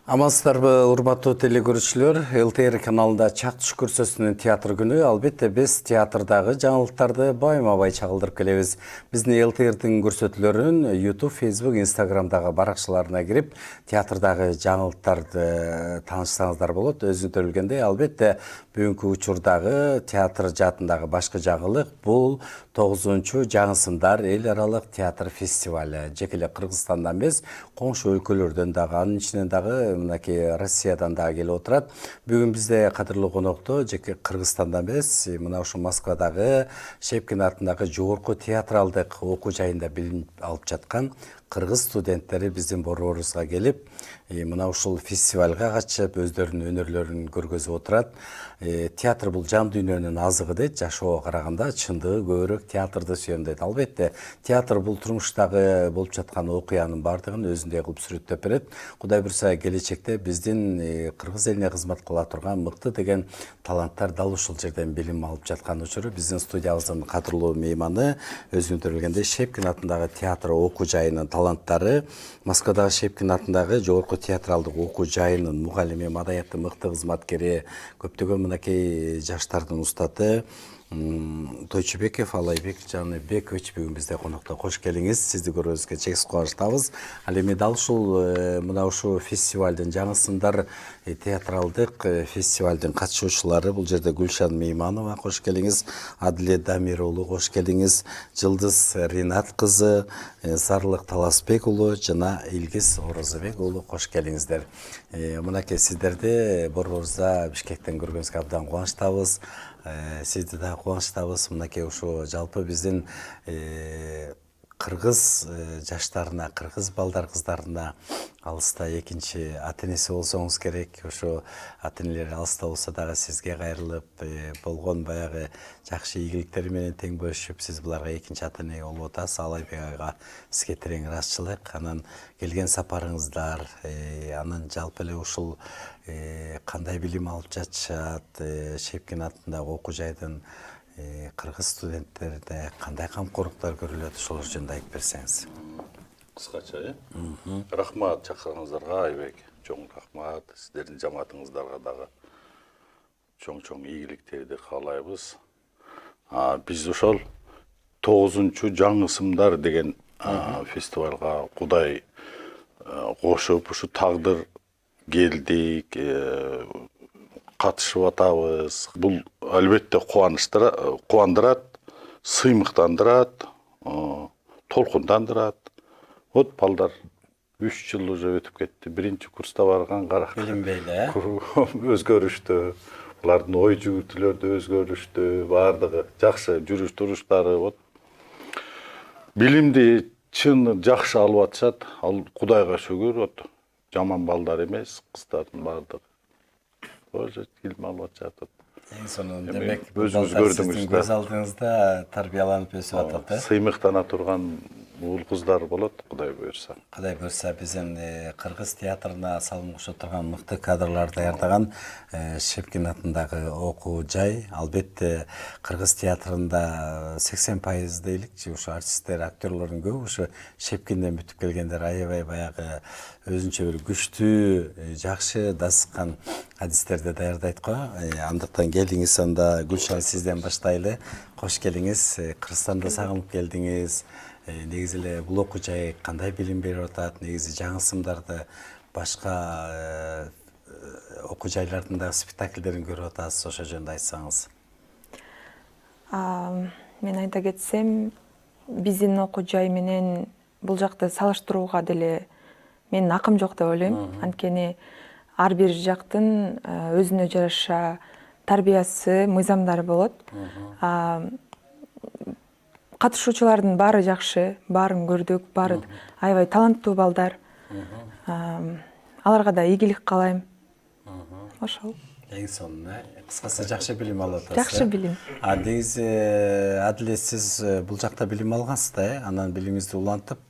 Амансыздарбы, урматтуу телекөрүүчүлөр. ЛТР каналында Чак түш көрсөтүүнүн театр күнү. Албетте биз театрдагы жаңылыктарды байма-бай чагылдырып келебиз. Биздин ЛТРдин көрсөтүүлөрүн YouTube, Facebook, Instagramдагы баракчаларына кирип, театрдагы жаңылыктарды таанышсаңыздар болот. Өзүнтөрүлгөндөй, албетте бүгүнкү учурдагы театр жаатындагы башкы жаңылык бул 9-чу жаңысымдар эл аралык театр фестивалы. Жеке эле Кыргызстандан эмес, коңшу өлкөлөрдөн дагы, анын ичинен дагы мынакей Россиядан да келип отурат. Бүгүн бизде кадырлуу конокто жеке Кыргызстандан эмес, мына ушу Москвадагы Шепкин атындагы жогорку театралдык окуу жайында билим алып жаткан кыргыз студенттери биздин борборубузга келип, мына ушул фестивалга катышып, өздөрүнүн өнөрлөрүн көргөзүп отурат. Театр бул жан дүйнөнүн азыгы дейт, жашоого караганда чындыгы көбүрөөк театрды сүйөм дейт. Албетте, театр бул турмуштагы болуп жаткан окуянын бардыгын өзүндөй кылып сүрөттөп берет. Кудай буйрса, келечекте биздин кыргыз элине кызмат кыла турган мыкты деген таланттар дал ушул жерден билим алып жаткан учуру биздин студиябыздын кадырлуу мейманы өзүнтөрүлгөндөй Шепкин атындагы театр окуу жайынын таланттары, Москвадагы Шепкин атындагы жогорку театралдык окуу жайынын мугалими, маданияттын мыкты кызматкери, көптөгөн мынакей жаштардын устаты Тойчубеков Алайбек Жаныбекович бүгүн бизде конокто. Кош келиңиз. Сизди көрүүбүзгө чексиз кубанычтабыз. Ал эми дал ушул мына ушул фестивалдын жаңысымдар театралдык фестивалдын катышуучулары бул жерде Гүлшан Мейманова, кош келиңиз. Адиле Дамир уулу, кош келиңиз. Жылдыз Ринат кызы, Зарлык Таласбек уулу жана Илгиз Орозобек уулу, кош келиңиздер. Мынакей сиздерди борборубузда Бишкектен көргөнүзгө абдан кубанычтабыз. Сизди да кубанычтабыз. Мынакей ушу жалпы биздин кыргыз жаштарына, кыргыз балдар кыздарына алыста экинчи ата энеси болсоңуз керек. Ошо ата энелер алыста болсо дагы сизге кайрылып, болгон баягы жакшы ийгиликтери менен тең бөлүшүп, сиз буларга экинчи ата эне болуп атасыз. Алайбек айга сизге терең ыраазычылык. Анан келген сапарыңыздар, анан жалпы эле ушул кандай билим алып жатышат, Шепкин атындагы окуу жайдын кыргыз студенттерине кандай камкорлуктар көрүлөт, ошолор жөнүндө айтып берсеңиз. Кыскача, рахмат чакырганыңыздарга, Айбек. Чоң рахмат. Сиздердин жамаатыңыздарга дагы чоң ийгиликтерди каалайбыз. Биз ошол 9-чу жаңысымдар деген фестивалга Кудай кошуп, ушу тагдыр келдик, катышып атабыз. Бул албетте кубандырат, сыймыктандырат, толкундандырат. Вот балдар 3 жыл уже өтүп кетти. Биринчи курста барган Билинбейли, өзгөрүштү. Булардын ой жүгүртүүлөрү да өзгөрүштү. Бардыгы жакшы жүрүш туруштары. Вот билимди чын жакшы алып атышат. Ал Кудайга шүгүр. Вот жаман балдар эмес, кыздардын бардыгы. Тоже билим алып атышат. Эң сонун демек, өзүңүз көрдүңүз да. көз алдыңызда тарбияланып өсүп атат, Сыймыктана турган уул кыздар болот, Кудай буйрса. Кудай буйрса биздин кыргыз театрына салым кошо турган мыкты кадрлар даярдаган Шепкин атындагы окуу жай. Албетте кыргыз театрында 80% дейликчи, ушу артисттер, актерлордун көбү ушу Шепкинден бүтүп келгендер. Аябай баягы өзүнчө бир күчтүү, жакшы дасыккан адистерди даярдайт го. Андыктан келиңиз, анда Гүлшан сизден баштайлы. Кош келиңиз. Кыргызстанды сагынып келдиңиз. Негизи эле бул окуу жай кандай билим берип атат? Негизи жаңысымдарды башка окуу жайлардын да спектакльдерин көрүп атасыз, ошо жөнүндө айтсаңыз. Мен айта кетсем, биздин окуу жай менен бул жакты салыштырууга деле менин акым жок деп ойлойм. Анткени ар бир жактын өзүнө жараша тарбиясы, мыйзамдары болот. Катышуучулардын баары жакшы, баарын көрдүк, баары аябай таланттуу балдар. Аларга да ийгилик каалайм. Ошол. Эң сонун, кыскасы жакшы билим алып атасыз. Жакшы билим. Негизи Адиле, сиз бул жакта билим алгансыз да, анан билимиңизди улантып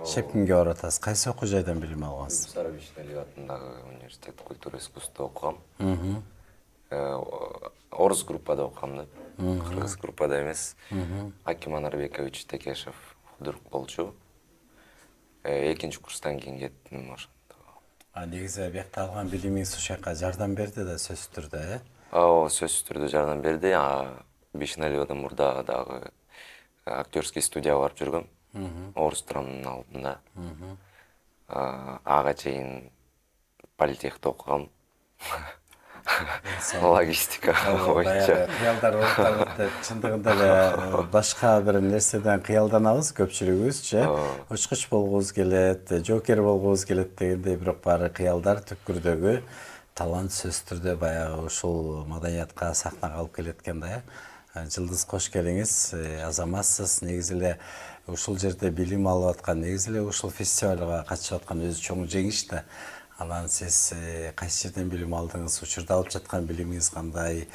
Шепкинге барып атасыз. Кайсы окуу жайдан билим алгансыз? Сарабишвили атындагы университет культура искусство окугам. Орус группада окугам да. Кыргыз группада эмес. Аким Анарбекович Текешев худрук болчу. Экинчи курстан кийин кеттим ошондо. Негизи биякта алган билимиңиз ушул жака жардам берди да сөзсүз түрдө, э? Ооба, сөзсүз түрдө жардам берди. Бешеналиевадан мурда дагы актерский студияга барып жүргөм. Орус драманын алдында. Ага чейин политехте окугам. Логистика боюнча. Кыялдар болуп деп чындыгында эле башка бир нерседен кыялданабыз көпчүлүгүбүз, учкуч болгубуз келет, жокер болгубуз келет дегендей, бирок баары кыялдар түпкүрдөгү талант сөзсүз түрдө баягы ушул маданиятка, сахнага алып келет экен да. Жылдыз кош келиңиз, азаматсыз, негизи эле ушул жерде билим алып аткан, негизи эле ушул фестивалга катышып аткан өзү чоң жеңиш да. Анан сиз кайсы жерден билим алдыңыз, учурда алып жаткан билимиңиз кандай,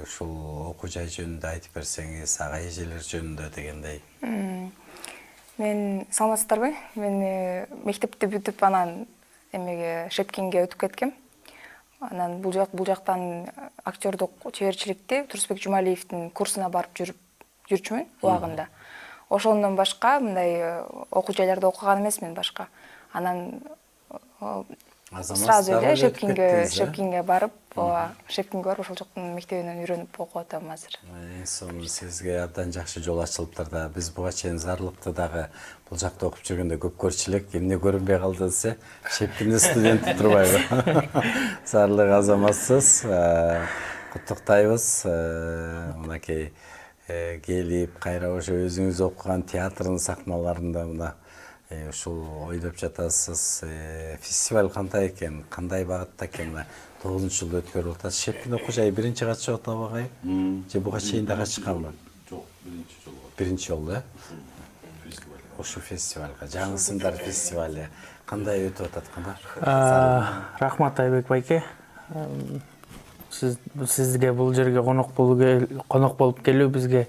ушул окуу жай жөнүндө айтып берсеңиз, ага эжелер жөнүндө дегендей. Мен саламатсыздарбы? Мен мектепти бүтүп анан эмеге Шепкинге өтүп кеткем. Анан бул жактан актёрдук чеберчиликти Турсбек Жумалиевдин курсуна барып жүрчүмүн убагында. Ошондон башка мындай окуу жайларда окуган эмесмин башка. Анан сразу эле Шепкинге барып, ошол жактын мектебинен үйрөнүп окуп атам азыр. Сонун сизге абдан жакшы жол ачылыптыр да. Биз буга чейин Зарлыкты дагы бул жакта окуп жүргөндө көп көрчүлүк. Эмне көрүнбөй калды десе, Шепкиндин студенти турбайбы? Зарлык азаматсыз, куттуктайбыз. Мынакей келип, кайра ошо өзүңүз окуган театрдын сахналарында мына ушул ойлоп жатасыз. Фестиваль кандай экен, кандай багытта экен? 9-жылда өткөрүп атасыз. Шепкин окуу жайы биринчи катышып атабы агай? Же буга чейин да катышканбы? Жок, биринчи жолу. Биринчи жолу, э? Ошол фестивалга, жаңы сындар фестивали кандай өтүп атат кана? Рахмат Айбек байке. Сизге бул жерге конок болуп келүү бизге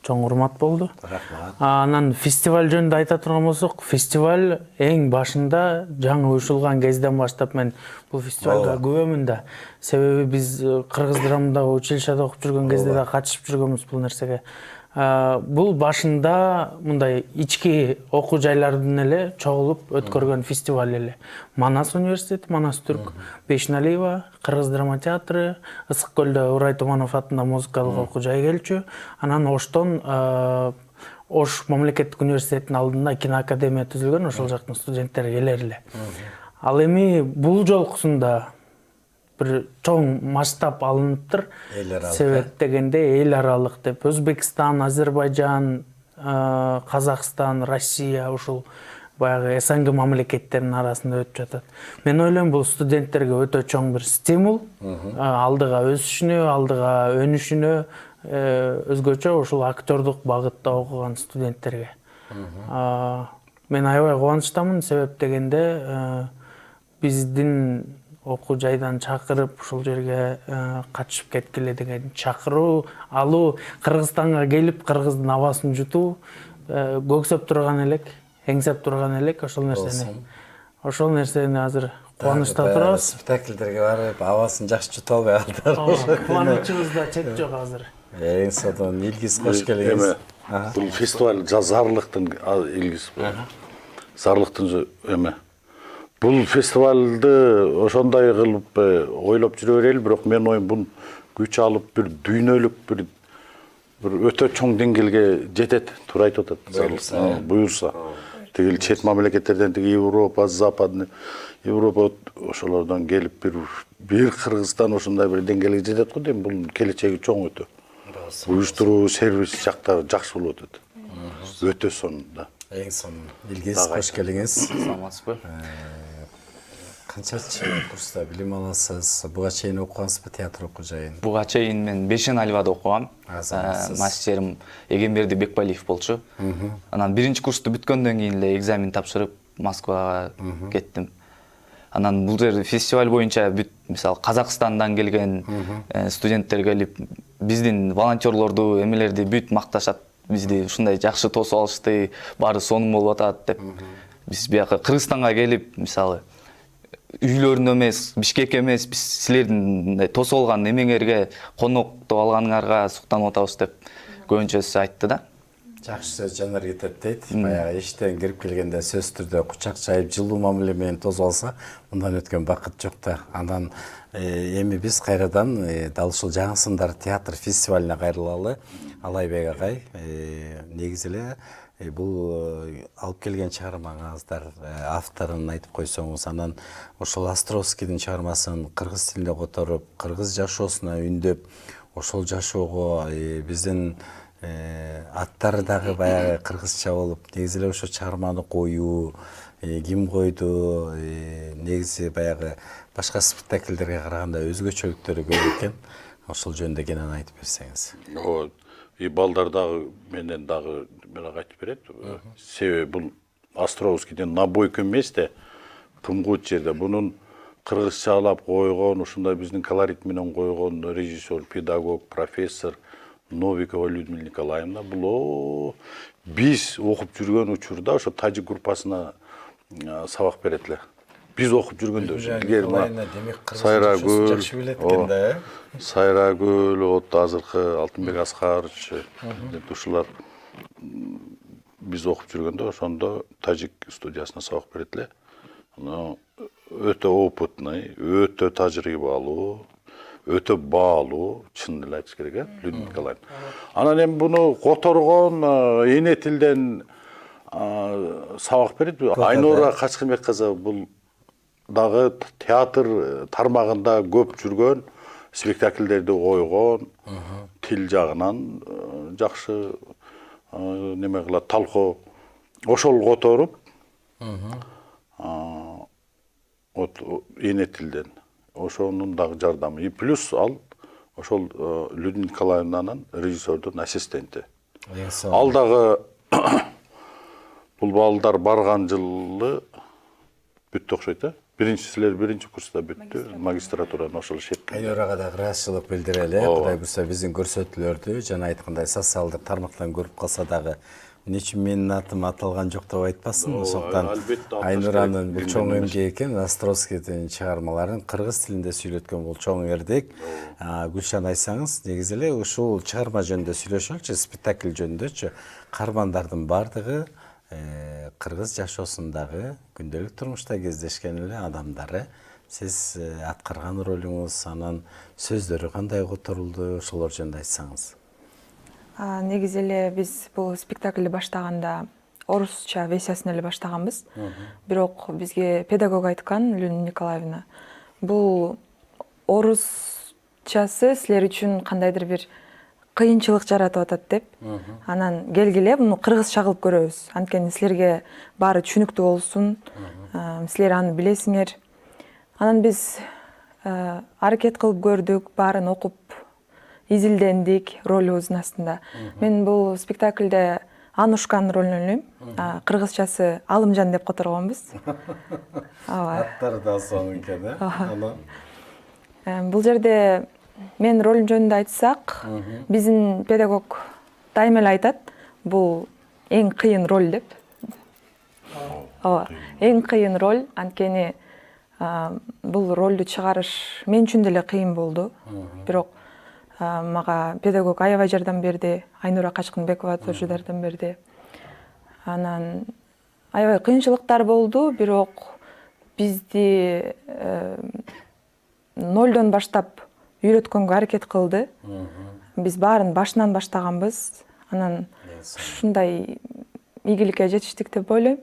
чоң урмат болду. Рахмат. Анан фестиваль жөнүндө айта турган болсок, фестиваль эң башында жаңы уюшулган кезден баштап мен бул фестивалга күбөмүн да. Себеби биз кыргыз драмындагы училищеде окуп жүргөн кезде да катышып жүргөнбүз бул нерсеге. Бул башында мындай ички окуу жайлардын эле чогулуп өткөргөн фестиваль эле. Манас университети, Манас Түрк, Бешеналиева, Кыргыз драма театры, Ысык көлдө Урай Туманов атында музыкалык окуу жай келчү. Анан Оштон Ош мамлекеттик университетинин алдында киноакадемия түзүлгөн, ошол жактын студенттери келер эле. Ал эми бул жолкусунда бир чоң масштаб алыныптыр. Себеп дегенде эл аралык деп Өзбекстан, Азербайжан, Казакстан, Россия ушул баягы СНГ мамлекеттеринин арасында өтүп жатат. Мен ойлойм бул студенттерге өтө чоң бир стимул, алдыга өсүшүнө, алдыга өнүшүнө, өзгөчө ушул актёрдук багытта окуган студенттерге. Мен аябай кубанычтамын, себеп дегенде биздин окуу жайдан чакырып ушул жерге катышып кеткиле деген чакыруу алуу, Кыргызстанга келип кыргыздын абасын жутуу көксөп турган элек, эңсеп турган элек ошол нерсени азыр кубанычта турабыз. Спектакльдерге барып, абасын жакшы жута албай калдыр. Кубанычыбызда чек жок азыр. Эң сонун Илгиз кош келиңиз. Бул фестиваль Зарлыктын Илгиз. Зарлыктын эме. Бул фестивалды ошондой кылып ойлоп жүрө берели, бирок мен оюм бул күч алып бир дүйнөлүк бир өтө чоң деңгээлге жетет, туура айтып атат. Буюрса. Тигил чет мамлекеттерден Европа, Западный Европа ошолордон келип бир Кыргызстан ошондой бир деңгээлге жетет го дейм. Бул келечеги чоң өтө. Уюштуруу, сервис жактары жакшы болуп атат. Өтө сонун. Эң сонун. Илгиз кош келиңиз. Саламатсызбы? Канчанчы курста билим аласыз? Буга чейин окугансызбы театр окуу жайын? Буга чейин мен Бешеналиевада окугам. Мастерим Эгемберди Бекбалиев болчу. Анан биринчи курсту бүткөндөн кийин эле экзамен тапшырып Москвага кеттим. Анан бул жер фестиваль боюнча бүт, мисалы Казакстандан келген студенттер келип, биздин волонтерлорду, эмелерди бүт макташат. Бизди ушундай жакшы тосуп алышты, баары сонун болуп атат деп. Биз бияка Кыргызстанга келип, мисалы үйлөрүнө эмес, Бишкекке эмес, биз силердин тосуп алган эмеңерге, коноктоп алганыңарга суктанып атабыз деп көбүнчөсү айтты да. Жакшы сөз жанар кетет дейт. Баягы иштен кирип келгенде сөзсүз түрдө кучак жайып жылуу мамиле менен тосуп алса, мындан өткөн бакыт жок да. Андан эми биз кайрадан дал ушул жаңы сындар театр фестивалине кайрылалы. Алайбек агай, негизи эле бул алып келген чыгармаңыздар авторун айтып койсоңуз, анан ошол Островскийдин чыгармасын кыргыз тилинде которуп, кыргыз жашоосуна үндөп, ошол жашоого биздин аттары дагы баягы кыргызча болуп, негизи эле ошо чыгарманы коюу, ким койду, негизи баягы башка спектакльдерге караганда өзгөчөлүктөрү көп экен. Ошол жөнүндө кенен айтып берсеңиз. Балдар дагы менен дагы айтып берет. Себеби бул Островскийдин набойка эмес да, тумгут жерде бунун кыргызчалап койгон, ушундай биздин колорит менен койгон режиссер, педагог, профессор Новикова Людмила Николаевна, бул биз окуп жүргөн учурда ошо тажик группасына сабак берет эле. Биз окуп жүргөндө Сайрагүл, жакшы билет экен да, Сайрагүл, вот азыркы Алтынбек Аскарович, ушулар биз окуп жүргөндө ошондо тажик студиясына сабак берет эле. Өтө опытный, өтө тажрыйбалуу, өтө баалуу, чын эле айтыш керек, Людмила Николаевна. Анан эми буну которгон эне тилден сабак берет. Айнура Качкынбек кызы бул дагы театр тармагында көп жүргөн, спектакльдерди койгон, тил жагынан жакшы неме кылат, талкоо. Ошол которуп, эне тилден. Ошонун дагы жардамы. И плюс ал ошол Людмила Николаевнанын режиссердун ассистенти. Ал дагы бул балдар барган жылы бүттү окшойт, силер биринчи курста бүттү, магистратураны ошол шетте. Айнурага да ыраазычылык билдирели. Кудай буюрса биздин көрсөтүүлөрдү жана айткандай социалдык тармактан көрүп калса дагы нече менин атым аталган жок деп айтпасын. Ошондон Айнуранын бул чоң эмгеги экен, Островскийдин чыгармаларын кыргыз тилинде сүйлөткөн бул чоң эрдик. Гүлшан айтсаңыз, негизи эле ушул чыгарма жөнүндө сүйлөшөлүчү, спектакль жөнүндөчү. Каармандардын бардыгы кыргыз жашоосундагы күндөлүк турмушта кездешкен эле адамдары. Сиз аткарган ролуңуз, анан сөздөрү кандай которулду, ошолор жөнүндө айтсаңыз. Негизи эле биз бул спектакльди баштаганда орусча версиясын эле баштаганбыз. Бирок бизге педагог айткан, Людмила Николаевна, бул орусчасы силер үчүн кандайдыр бир кыйынчылык жаратып атат деп. Анан келгиле муну кыргызча кылып көрөбүз. Анткени силерге баары түшүнүктүү болсун. Силер аны билесиңер. Анан биз аракет кылып көрдүк, баарын окуп изилдендик ролубуздун астында. Мен бул спектакльде Анушканын ролун ойнойм. Кыргызчасы Алымжан деп которгонбуз. Аттары да сонун экен, Бул жерде мен ролум жөнүндө айтсак, биздин педагог дайыма эле айтат, бул эң кыйын роль деп. Эң кыйын роль, анткени бул ролду чыгарыш мен үчүн деле кыйын болду. Бирок мага педагог аябай жардам берди, Айнура Качкынбекова тоже жардам берди. Анан аябай кыйынчылыктар болду, бирок бизди нолдон баштап үйрөткөнгө аракет кылды. Биз баарын башынан баштаганбыз. Анан ушундай ийгиликке жетиштик деп ойлойм.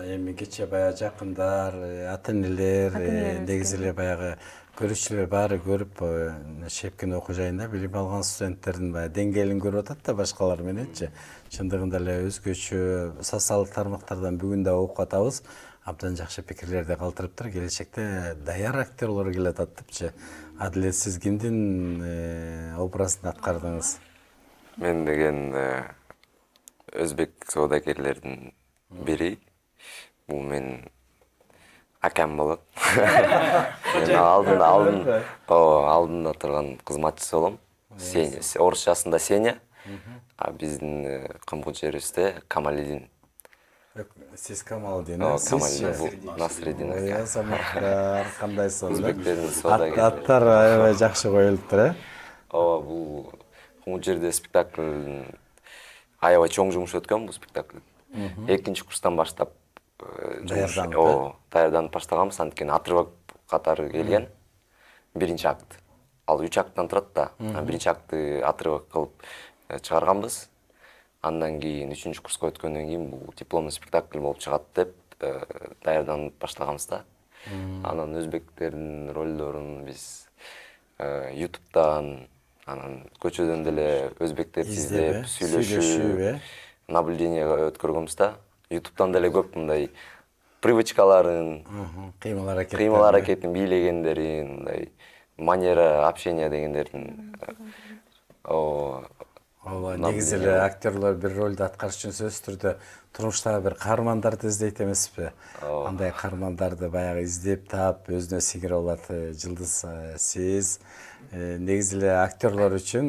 Эми кече баягы жакындар, ата-энелер, негизи эле баягы көрүүчүлөр баары көрүп, Шепкин окуу жайында билим алган студенттердин баягы деңгээлин көрүп атат да башкалар мененчи. Чындыгында эле өзгөчө социалдык тармактардан бүгүн да окуп атабыз. Абдан жакшы пикирлерди калтырыптыр. Келечекте даяр актерлор келе атат депчи. Адилет, сиз кимдин образын аткардыңыз? Мен деген өзбек соодагерлердин бири. Бул мен акам болот. Мен алдында турган кызматчысы болом. Орусчасында Сеня, а биздин кымбыл жерибизде Камалидин. Сиз Камалидин, Камалидин Насреддин ака. Азаматтар кандай сонун. Өзбектердин соодагерлери. Аттар аябай жакшы коюлуптур, Бул кымбыл жерде спектакль аябай чоң жумуш өткөн бул спектакль. Экинчи курстан баштап даярданып баштаганбыз, анткени отрывок катары келген. Биринчи акт. Ал 3 акттан турат да. Биринчи актты отрывок кылып чыгарганбыз. Андан кийин 3-чү курска өткөндөн кийин бул дипломдуу спектакль болуп чыгат деп даярданып баштаганбыз да. Анан өзбектердин ролдорун биз YouTube'дан, анан көчөдөн деле өзбектерди издеп, сүйлөшүп, наблюдение өткөргөнбүз да. YouTube'дан деле көп мындай привычкаларын, кыймыл аракетин бийлегендерин, мындай манера общения дегендерин Ооба, негизи эле актерлор бир ролду аткарыш үчүн сөзсүз түрдө турмуштагы бир каармандарды издейт эмеспи? Андай каармандарды баягы издеп таап өзүнө сиңире алат. Жылдыз сиз негизи эле актерлор үчүн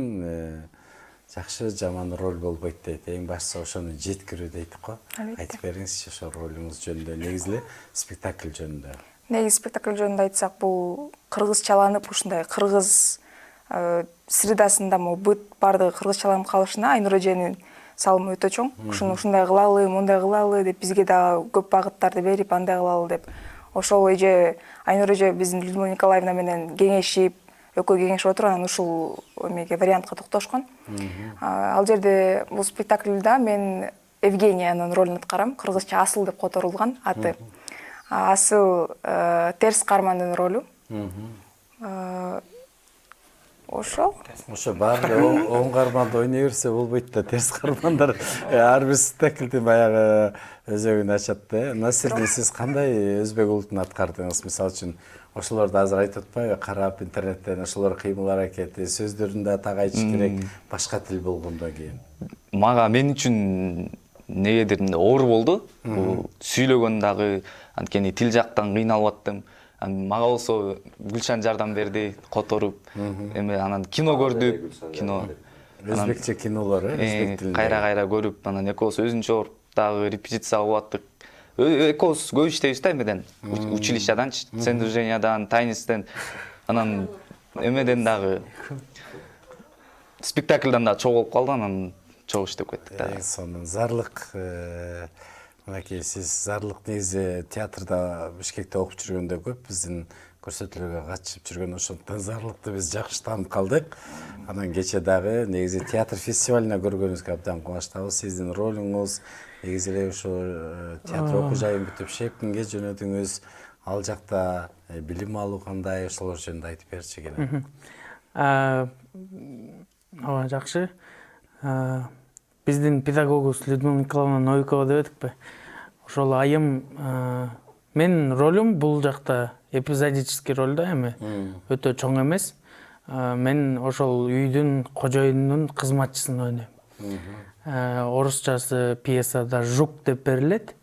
жакшы жаман роль болбойт дейт. Эң баштысы ошону жеткирүү дейт го. Айтып бериңизчи ошо ролуңуз жөнүндө, негизи эле спектакль жөнүндө. Негизи спектакль жөнүндө айтсак, бул кыргызчаланып ушундай кыргыз средасында бүт бардыгы кыргызчаланып калышына Айнур эженин салымы өтө чоң. Ушундай кылалы, мындай кылалы деп бизге дагы көп багыттарды берип, андай кылалы деп. Ошол эже, Айнур эже биздин Людмила Николаевна менен кеңешип, экөө кеңешип отуруп, анан ушул эмеге вариантка токтошкон. Ал жерде бул спектакльда мен Евгениянын ролун аткарам. Кыргызча Асыл деп которулган аты. Асыл терс каармандын ролу. Ошо баары оң каарманды ойной берсе болбойт да, терс каармандар ар бир спектакльдин баягы өзөгүн ачат да. Насирдин, сиз кандай өзбек улутун аткардыңыз? Мисалы үчүн ошолорду азыр айтып атпайбы, карап интернеттен ошолор кыймыл аракети, сөздөрүн да так айтыш керек, башка тил болгондон кийин. Мага мен үчүн негедир оор болду. Сүйлөгөн дагы, анткени тил жактан кыйналып аттым. Мага болсо Гүлшан жардам берди, которуп, эме анан кино көрдүк, кино. Өзбекче кинолор, өзбек тилинде. Кайра көрүп, анан экөөбүз өзүнчө дагы репетиция кылып аттык. Экөөбүз көп иштейбиз да эмеден, училищадан, сцендужениядан, тайнистен, анан эмеден дагы спектакльдан да чогуу болуп калды, анан чогуу иштеп кеттик да. Сонун зарлык, мынакей сиз зарлык негизи театрда Бишкекте окуп жүргөндө көп биздин көрсөтүүлөргө катышып жүргөн, ошондон зарлыкты биз жакшы таанып калдык. Анан кече дагы негизи театр фестивалына көргөнүбүзгө абдан кубанычтабыз. Сиздин ролуңуз негизи эле ошо театр окуу жайын бүтүп Шепкинге жөнөдүңүз. Ал жакта билим алуу кандай, ошолор жөнүндө айтып берчи кene. Ооба, жакшы. Биздин педагогубуз Людмила Николаевна Новикова деп эдикпи? Ошол айым, мен ролум бул жакта эпизодический роль да, эми өтө чоң эмес. Мен ошол үйдүн кожоюнунун кызматчысын ойнойм. Орусчасы пьесада «Жук» деп берилет.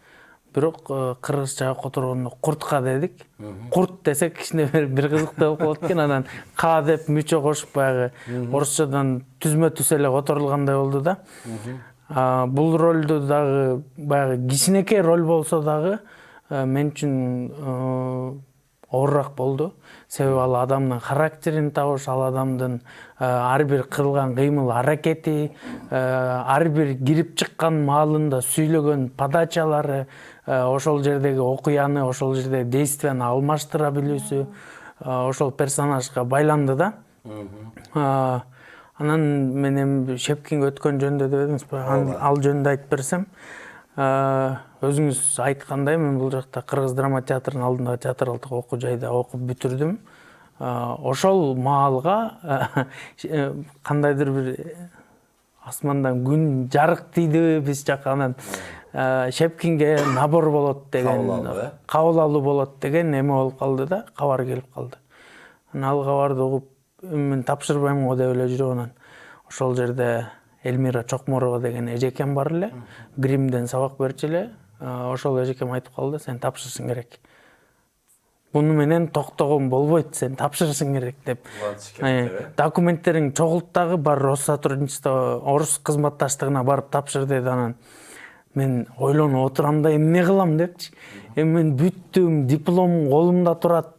Бирок кыргызчага которгондо «Куртка» дедик. Курт десек кичине бир кызыктуу болуп калат экен, анан «К» деп мүчө кошуп баягы орусчадан түзмө-түз эле которулгандай болду да. Бул ролду дагы баягы кичинекей роль болсо дагы мен үчүн оорураак болду. Себеби ал адамдын характерин табыш, ал адамдын ар бир кылган кыймыл аракети, ар бир кирип чыккан маалында сүйлөгөн подачалары, ошол жердеги окуяны, ошол жердеги действияны алмаштыра билүүсү ошол персонажга байланды да. Анан мен эми Шепкинге өткөн жөнүндө деп едиңизби? Ал жөнүндө айтып берсем, өзүңүз айткандай, мен бул жакта Кыргыз драма театрынын алдындагы театралдык окуу жайда окуп бүтүрдүм. Ошол маалга кандайдыр бир асмандан күн жарык тийди биз жака, анан Шепкинге набор болот деген, кабыл алуу болот деген эме болуп калды да, кабар келип калды. Анан ал кабарды угуп, мен тапшырбайм го деп эле жүрүп, анан ошол жерде Эльмира Чокморова деген эжекем бар эле, гримден сабак берчү эле. Ошол эжекем айтып калды, сен тапшырышың керек. Буну менен токтогон болбойт, сен тапшырышың керек деп. Документтериң чогулттагы бар Рос сотрудничество, орус кызматташтыгына барып тапшыр деди. Анан мен ойлонуп отурам да, эмне кылам депчи. Эми мен бүттүм, диплом колумда турат.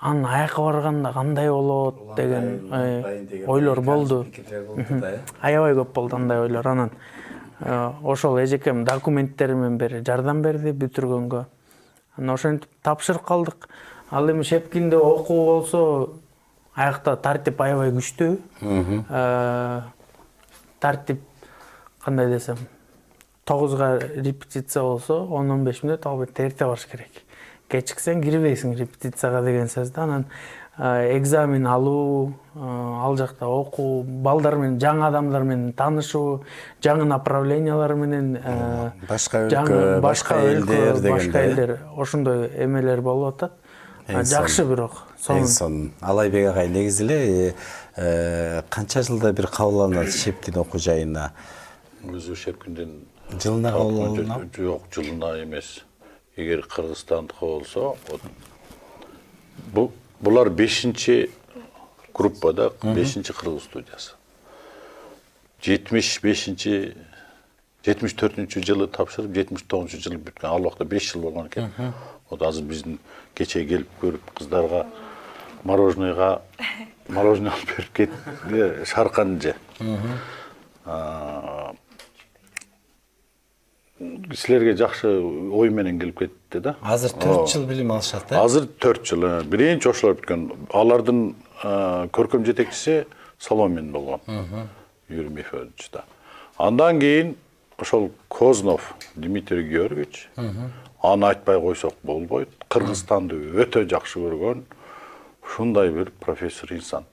анын аякка барганда кандай болот деген ойлор болду. Аябай көп болду андай ойлор. Анан ошол эжекем документтеримен бери жардам берди бүтүргөнгө. Анан ошентип тапшырып калдык. Ал эми Шепкинде окуу болсо аякта тартип аябай күчтүү. Тартип кандай десем 9-га репетиция болсо 10-15 мүнөт албетте эрте барыш керек. Кечиксең кирбейсиң репетицияга деген сөздө. Анан экзамен алуу, ал жакта окуу, балдар менен, жаңы адамдар менен таанышуу, жаңы направлениялар менен башка өлкө, башка элдер дегенде ошондой эмелер болуп атат. Жакшы бирок сонун. Алайбек агай, негизи эле канча жылда бир кабыл алынат Шепкин окуу жайына? Өзү Шепкинден Жылына кабыл алынат? Жок, жылына эмес. Эгер Кыргызстандыкы болсо, булар 5-чи группада, 5-чи кыргыз студиясы. 74-чү жылы тапшырып, 79-чу жылы бүткөн. Ал убакта 5 жыл болгон экен. Азыр биздин кече келип көрүп кыздарга мороженое алып берип кетти, шаркан же. Силерге жакшы ой менен келип кетти да. Азыр 4 жыл билим алышат, Азыр 4 жыл. Биринчи ошолор бүткөн. Алардын көркөм жетекчиси Соломин болгон. Юрий Михайлович да. Андан кийин ошол Кознов Дмитрий Георгиевич, аны айтпай койсок болбойт. Кыргызстанды өтө жакшы көргөн ушундай бир профессор инсан.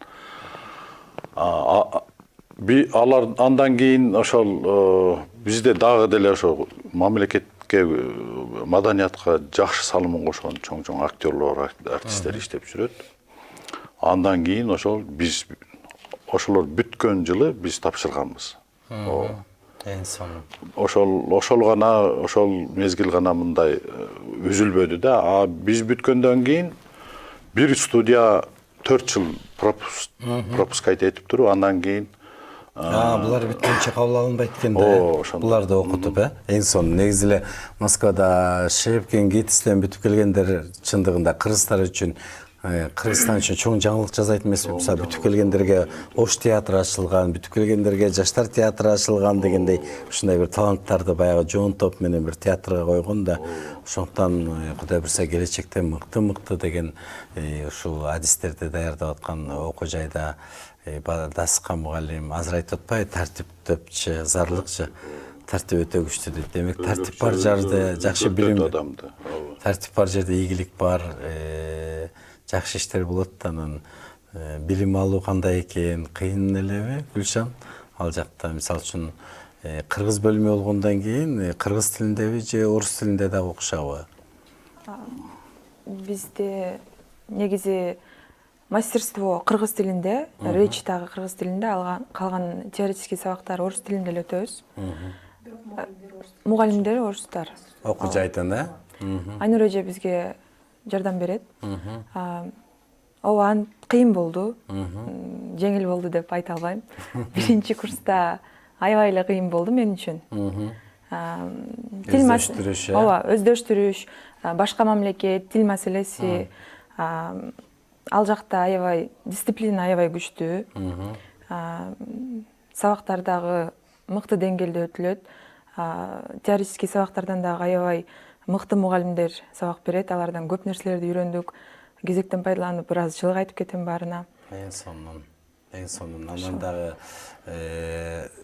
Алар андан кийин ошол бизде дагы деле ошо мамлекетке, маданиятка жакшы салымын кошкон чоң актерлор, артисттер иштеп жүрөт. Андан кийин ошол биз ошолор бүткөн жылы биз тапшырганбыз. Ошол гана, ошол мезгил гана мындай үзүлбөдү да. Биз бүткөндөн кийин бир студия 4 жыл пропускать этип туруп, андан кийин булар бүткөнчө кабыл алынбайт экен да. Буларды окутуп, эң сонун. Негизи эле Москвада Шепкин, ГИТИСтен бүтүп келгендер чындыгында кыргызстан үчүн чоң жаңылык жасайт эмеспи? Мисалы бүтүп келгендерге Ош театры ачылган, бүтүп келгендерге Жаштар театры ачылган дегендей ушундай бир таланттарды баягы жоон топ менен бир театрга койгон да. Ошондон Кудай бурса келечекте мыкты деген ушул адистерди даярдап аткан окуу жайда Дасыкан мугалим азыр айтып атпайбы, тартип төпчү, зарлыкчы. Тартип өтө күчтүү дейт. Демек тартип бар жерде жакшы билим, тартип бар жерде ийгилик бар, жакшы иштер болот. Анан билим алуу кандай экен, кыйын элеби Гүлшан? Ал жакта мисалы үчүн кыргыз бөлүмү болгондон кийин кыргыз тилиндеби же орус тилинде дагы окушабы? Бизде негизи мастерство кыргыз тилинде, речь дагы кыргыз тилинде, калган теоретический сабактар орус тилинде эле өтөбүз. Мугалимдер орустар. Окуу жайдан, Айнур эже бизге жардам берет. Ооба, кыйын болду. Жеңил болду деп айта албайм. Биринчи курста аябай эле кыйын болду мен үчүн. Тил Өздөштүрүш, ооба, өздөштүрүш, башка мамлекет, тил маселеси, ал жакта аябай дисциплина аябай күчтүү. Сабактар дагы мыкты деңгээлде өтүлөт. Теоретический сабактардан дагы аябай мыкты мугалимдер сабак берет. Алардан көп нерселерди үйрөндүк. Кезектен пайдаланып бир аз жылга айтып кетем баарына. Эң сонун. Анан дагы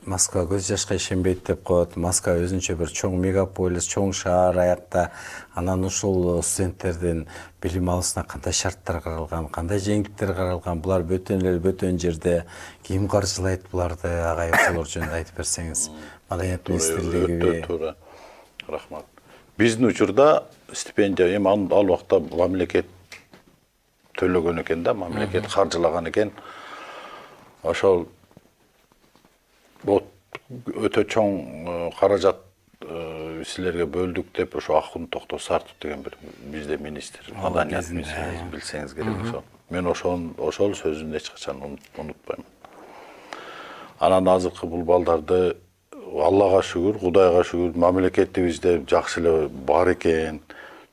Москва көз жашка ишенбейт деп коет. Москва өзүнчө бир чоң мегаполис, чоң шаар аякта. Анан ушул студенттердин билим алуусуна кандай шарттар каралган, кандай жеңилдиктер каралган? Булар бөтөн жерде ким каржылайт буларды? Агай ошолор жөнүндө айтып берсеңиз. Маданият министрлиги. Туура. Рахмат. Биздин учурда стипендия эми ал убакта мамлекет төлөгөн экен да, мамлекет каржылаган экен. Ошол өтө чоң каражат силерге бөлдүк деп ошо Акын Токтос Сартов деген бир бизде министр, маданият министри, билсеңиз керек ошо. Мен ошол сөзүн эч качан унутпайм. Анан азыркы бул балдарды Аллага шүгүр, Кудайга шүгүр, мамлекетибизде жакшы эле бар экен,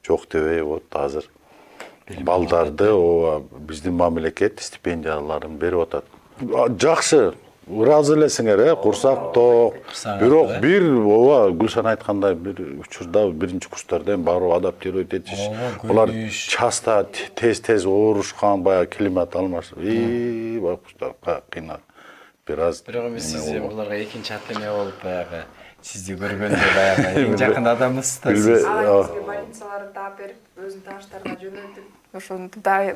жок дебей болот азыр. балдарды ооба биздин мамлекет стипендияларын берип атат. Жакшы, ыраазы элесиңер, курсак ток. Бирок бир ооба Гүлшан айткандай бир учурда биринчи курстарда эми барып адаптировать этиш. Булар часто тез оорушкан баягы климат алмашып. Байкуштар кыйнап. Бир аз. Бирок эми сиз буларга экинчи ата эне болуп баягы сизди көргөндө баягы эң жакын адамысыз да сиз. Бизге больницаларды таап берип, өзүнүн тааныштарына жөнөлтүп, ошону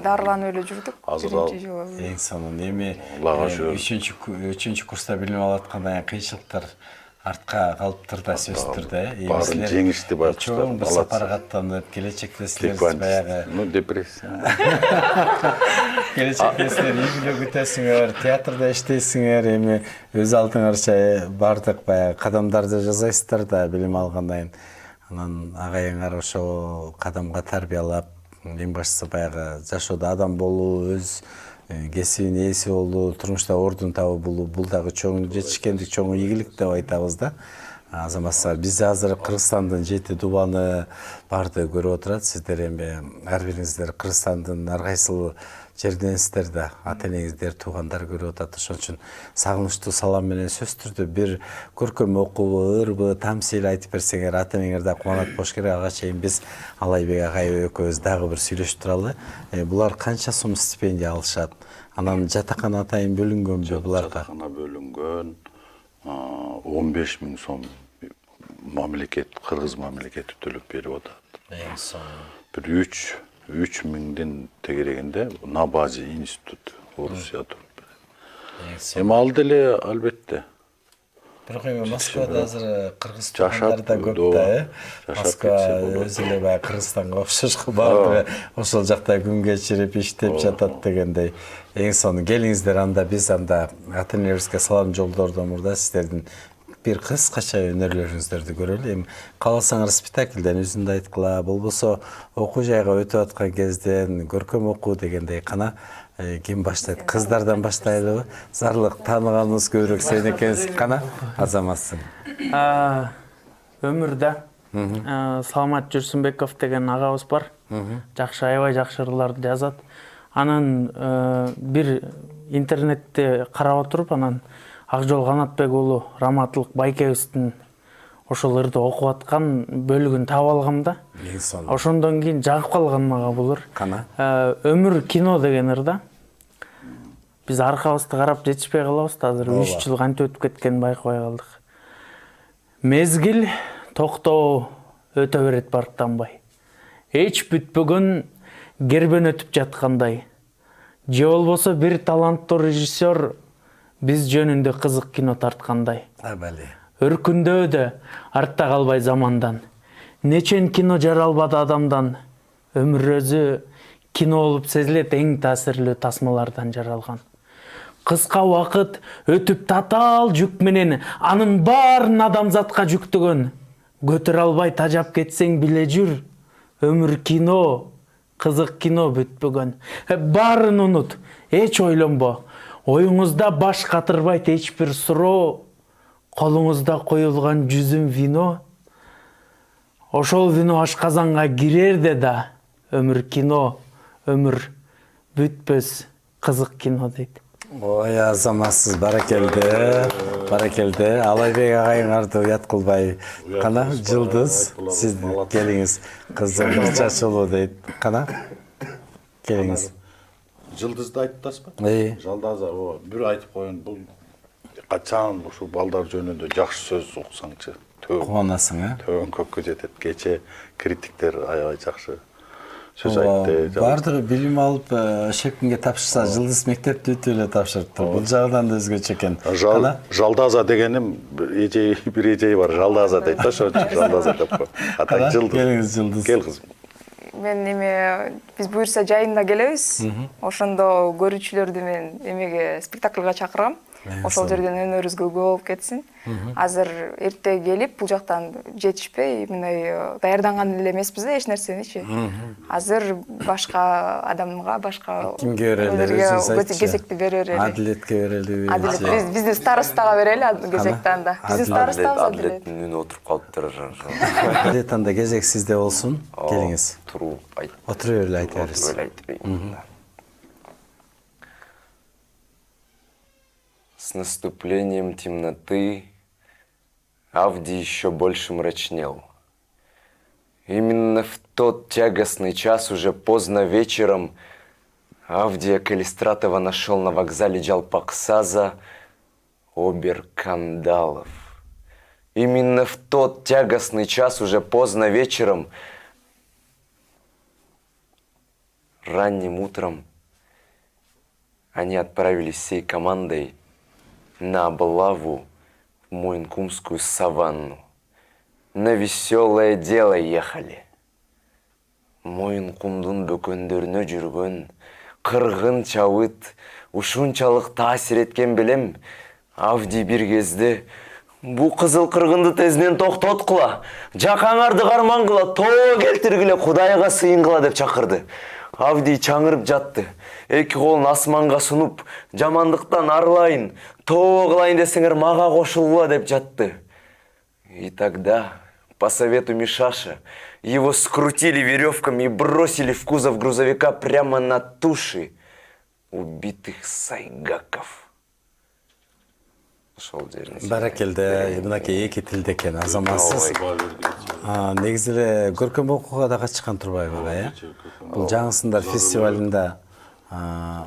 дарыланып эле жүрдүк. Биринчи жылы. Эң сонун эми Аллага шүгүр. үчүнчү курста билим алып аткандан кийин кыйынчылыктар артка калыптыр да сөзсүз түрдө. Баарын жеңишти байкуштар. Чоң бир сапарга аттанып, келечекте силер баягы депрессия. келечекте силер ийгилүү күтөсүңөр, театрда иштейсиңер, эми өз алдыңарча бардык баягы кадамдарды жасайсыздар да билим алгандан кийин. Анан агайыңар ошол кадамга тарбиялап, эң баштысы баягы жашоодо адам болуу, өз кесибинин ээси болуу, турмушта ордун табуу бул дагы чоң жетишкендик, чоң ийгилик деп айтабыз да. Азаматсыздар, биз азыр Кыргызстандын жети дубаны барды көрүп отурат. Сиздер эми ар бириңиздер Кыргызстандын ар кайсыл жерденсиздер да, ата энеңиздер, туугандар көрүп атат. Ошон үчүн сагынычтуу салам менен сөзсүз түрдө бир көркөм окуу, ырбы, тамсил айтып берсеңер, ата энеңер да кубанат болуш керек. Ага чейин биз Алайбек агай экөөбүз дагы бир сүйлөшүп туралы. Булар канча сом стипендия алышат? Анан жатакана атайын бөлүнгөнбү буларга? Жатакана бөлүнгөн 15 000 сом Кыргыз мамлекети төлөп берип атат. Эң сонун. Бир 3 миңдин тегерегинде на базе институт Орусия туруп берет. Эми ал деле албетте. Бирок эми Москвада азыр кыргыз туугандар да көп да, Москва өзү эле баягы Кыргызстанга окшошго барды, ошол жакта күн кечирип иштеп жатат дегендей. Эң сонун келиңиздер, анда биз анда ата энебизге салам жолдордон мурда сиздердин бир кыскача өнөрлөрүңүздөрдү көрөлү. Эми кааласаңар спектакльден үзүндү айткыла, болбосо окуу жайга өтүп аткан кезден көркөм окуу дегендей кана ким баштайт? Кыздардан баштайлыбы? Зарлык тааныганыбыз көбүрөөк сен экенсиң кана, Азаматсың. Өмүрдө Саламат Жүрсүнбеков деген агабыз бар. Жакшы, аябай жакшы ырларды жазат. Анан бир интернетте карап отуруп, анан Акжол Канатбек уулу Раматылык байкебиздин ошол ырды окуп аткан бөлүгүн таап алгам да. Ошондон кийин жагып калган мага бул ыр. Кана? Өмүр кино деген ырда. Биз аркабызды карап жетишпей калабыз да, азыр 3 жыл кантип өтүп кеткенин байкабай калдык. Мезгил токтоо өтө берет барктанбай. Эч бүтпөгөн гербен өтүп жаткандай. Же болбосо бир таланттуу режиссер биз жөнүндө кызык кино тарткандай. Өркүндөдө артта калбай замандан. Нечен кино жаралбады адамдан. Өмүр өзү кино болуп сезилет, эң таасирлүү тасмалардан жаралган. Кыска убакыт өтүп татаал жүк менен анын баарын адамзатка жүктөгөн. Көтөрө албай тажап кетсең биле жүр. Өмүр кино, кызык кино бүтпөгөн. Баарын унут, эч ойлонбо. Оюңузда баш катырбайт эч бир суроо. Колуңузда коюлган жүзүм вино. Ошол вино ашказанга кирерде да. Өмүр кино, өмүр бүтпөс кызык кино дейт. Ой, Азаматсыз, баракелде. Алайбек агайыңарды уят кылбай. Кана, Жылдыз, сиз келиңиз. Кызым бир чачылуу дейт. Кана, келиңиз. Жылдызды айттасызбы? Жалдаза, бир айтып коеюн, бул качан ушул балдар жөнүндө жакшы сөз уксаңчы. Кубанасың, Төбөн көккө жетет. Кече критиктер аябай жакшы сөз айтты. Бардыгы билим алып Шепкинге тапшырса, Жылдыз мектепти бүтүп эле тапшырыптыр. Бул жагынан да өзгөчө экен. Жалдаза дегеним бир эжеи бар, Жалдаза дейт да, ошо Жалдаза деп кой. Ата Жылдыз. Келиңиз, Жылдыз. Кел кызым. Мен биз буюрса жайында келебиз. Ошондо көрүүчүлөрдү мен эмеге спектакльга чакыргам. ошол жерден өнөрүбүзгө күбө болуп кетсин. Азыр эрте келип бул жактан жетишпей мындай даярданган эле эмеспиз да эч нерсеничи. Азыр башка адамга, башка Кимге берели, өзүңүз айтчы. кезекти берели. Адилетке берели. Адилет биздин старостага берели кезекти анда. Биздин старостабыз Адилет. Адилеттин үнү отуруп калыптыр. Адилет анда кезек сизде болсун. Келиңиз. Туруу айт. Отура берели айта бериңиз. Отуруп эле айтып берейин. С наступлением темноты Авдий еще больше мрачнел. Именно в тот тягостный час, уже поздно вечером, Авдия Калистратова нашел на вокзале Джалпаксаза обер Кандалов. Именно в тот тягостный час, уже поздно вечером, ранним утром, они отправились всей командой на облаву в Моинкумскую саванну. На веселое дело ехали. Моинкумдун бөкөндөрүнө жүргөн кыргын чабыт ушунчалык таасир эткен белем. Авдий бир кезде бу кызыл кыргынды тезинен токтоткула, жакаңарды кармангыла, тоо келтиргиле, Кудайга сыйынгыла деп чакырды. Авдий чаңырып жатты. Эки колун асманга сунуп, жамандыктан арылайын, тоо кылайын десеңер мага кошулгула деп жатты. И тогда, по совету Мишаша, его скрутили веревками и бросили в кузов грузовика прямо на туши убитых сайгаков. Баракелде, мынакей эки тилде экен, азаматсыз. Негизи эле көркөм окууга да катышкан Турбаев ага, э? Бул Жаңысындар фестивалында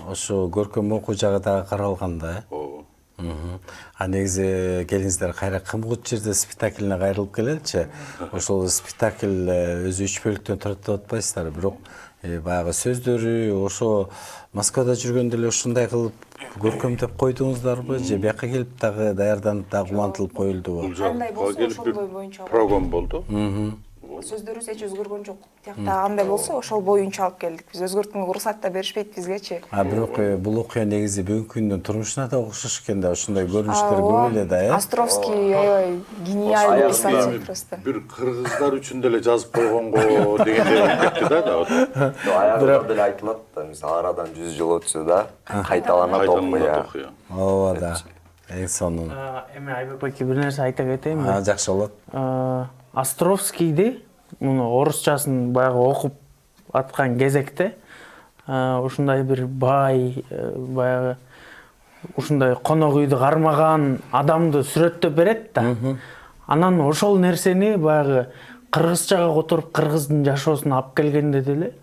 ошо көркөм окуу жагы дагы каралган да, э? Негизи келиңиздер кайра кымгут жерде спектаклине кайрылып келеличи. Ошол спектакль өзү 3 бөлүктөн турат деп атпайсыздар, бирок баягы сөздөрү ошо Москвада жүргөндө эле ушундай кылып көркөмдөп койдуңуздарбы же бияка келип дагы даярданып дагы улантылып коюлдубу? Кандай болсо ошол боюнча программа болду. сөздөрүбүз эч өзгөргөн жок. Тиякта андай болсо ошол боюнча алып келдик. Биз өзгөртүүгө уруксат да беришпейт бизгечи. Бирок бул окуя негизи бүгүнкү күндүн турмушуна да окшош экен да, ошондой көрүнүштөр көп эле да, э? Островский аябай гениальный писатель просто. Бир кыргыздар үчүн деле жазып койгонго дегендей болуп кетти да. Аягында деле айтылат да, мисалы арадан 100 жыл өтсө да, кайталанат окуя. Ооба да. Эң сонун. Эми Айбек байке бир нерсе айта кетейинби? Жакшы болот. Островскийди муну орусчасын баягы окуп аткан кезекте ушундай бир бай, баягы ушундай конок үйдү кармаган адамды сүрөттөп берет да. Анан ошол нерсени баягы кыргызчага которуп кыргыздын жашоосуна алып келгенде деле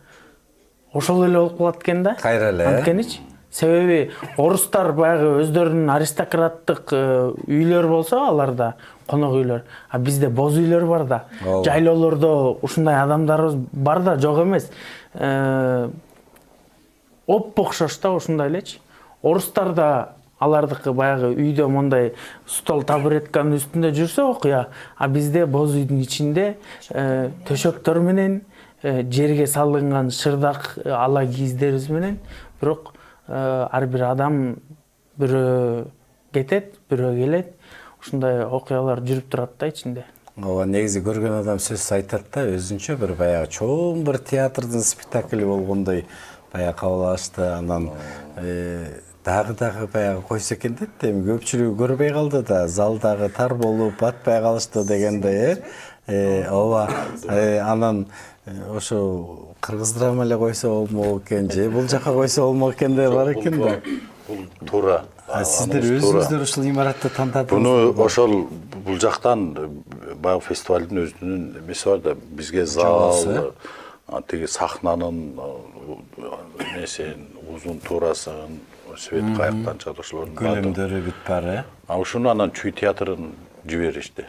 ошол эле болуп калат экен да. Кайра эле. Анткеничи себеби орустар баягы өздөрүнүн аристократтык үйлөр болсо аларда конок үйлөр, а бизде боз үйлөр бар да. Жайлоолордо ушундай адамдарыбыз бар да, жок эмес. Оп-окшош да ушундай элечи. Орустар да алардыкы баягы үйдө мондай стол табуретканын үстүндө жүрсө окуя, а бизде боз үйдүн ичинде төшөктөр менен жерге салынган шырдак ала кийиздерибиз менен, бирок ар бир адам бирөө кетет, бирөө келет. Ушундай окуялар жүрүп турат да ичинде. Ооба, негизи көргөн адам сөз айтат да, өзүнчө бир баягы чоң бир театрдын спектакли болгондой баягы кабыл алышты. Анан дагы баягы койсо экен дейт, эми көпчүлүгү көрбөй калды да, зал дагы тар болуп батпай калышты дегендей, э? Ооба, анан ошо кыргыз драма эле койсо болмок экен же бул жака койсо болмок экен деп бар экен да. Бул туура. Сиздер өзүңүздөр ушул имаратты тандадыңызбы? Буну ошол бул жактан баягы фестивалдын өзүнүн эмеси бар да, бизге зал, тиги сахнанын эмесин, узун туурасын, свет каяктан чыгат ошолордун көлөмдөрү бүт бар, э? Ушуну анан Чүй театрын жиберишти.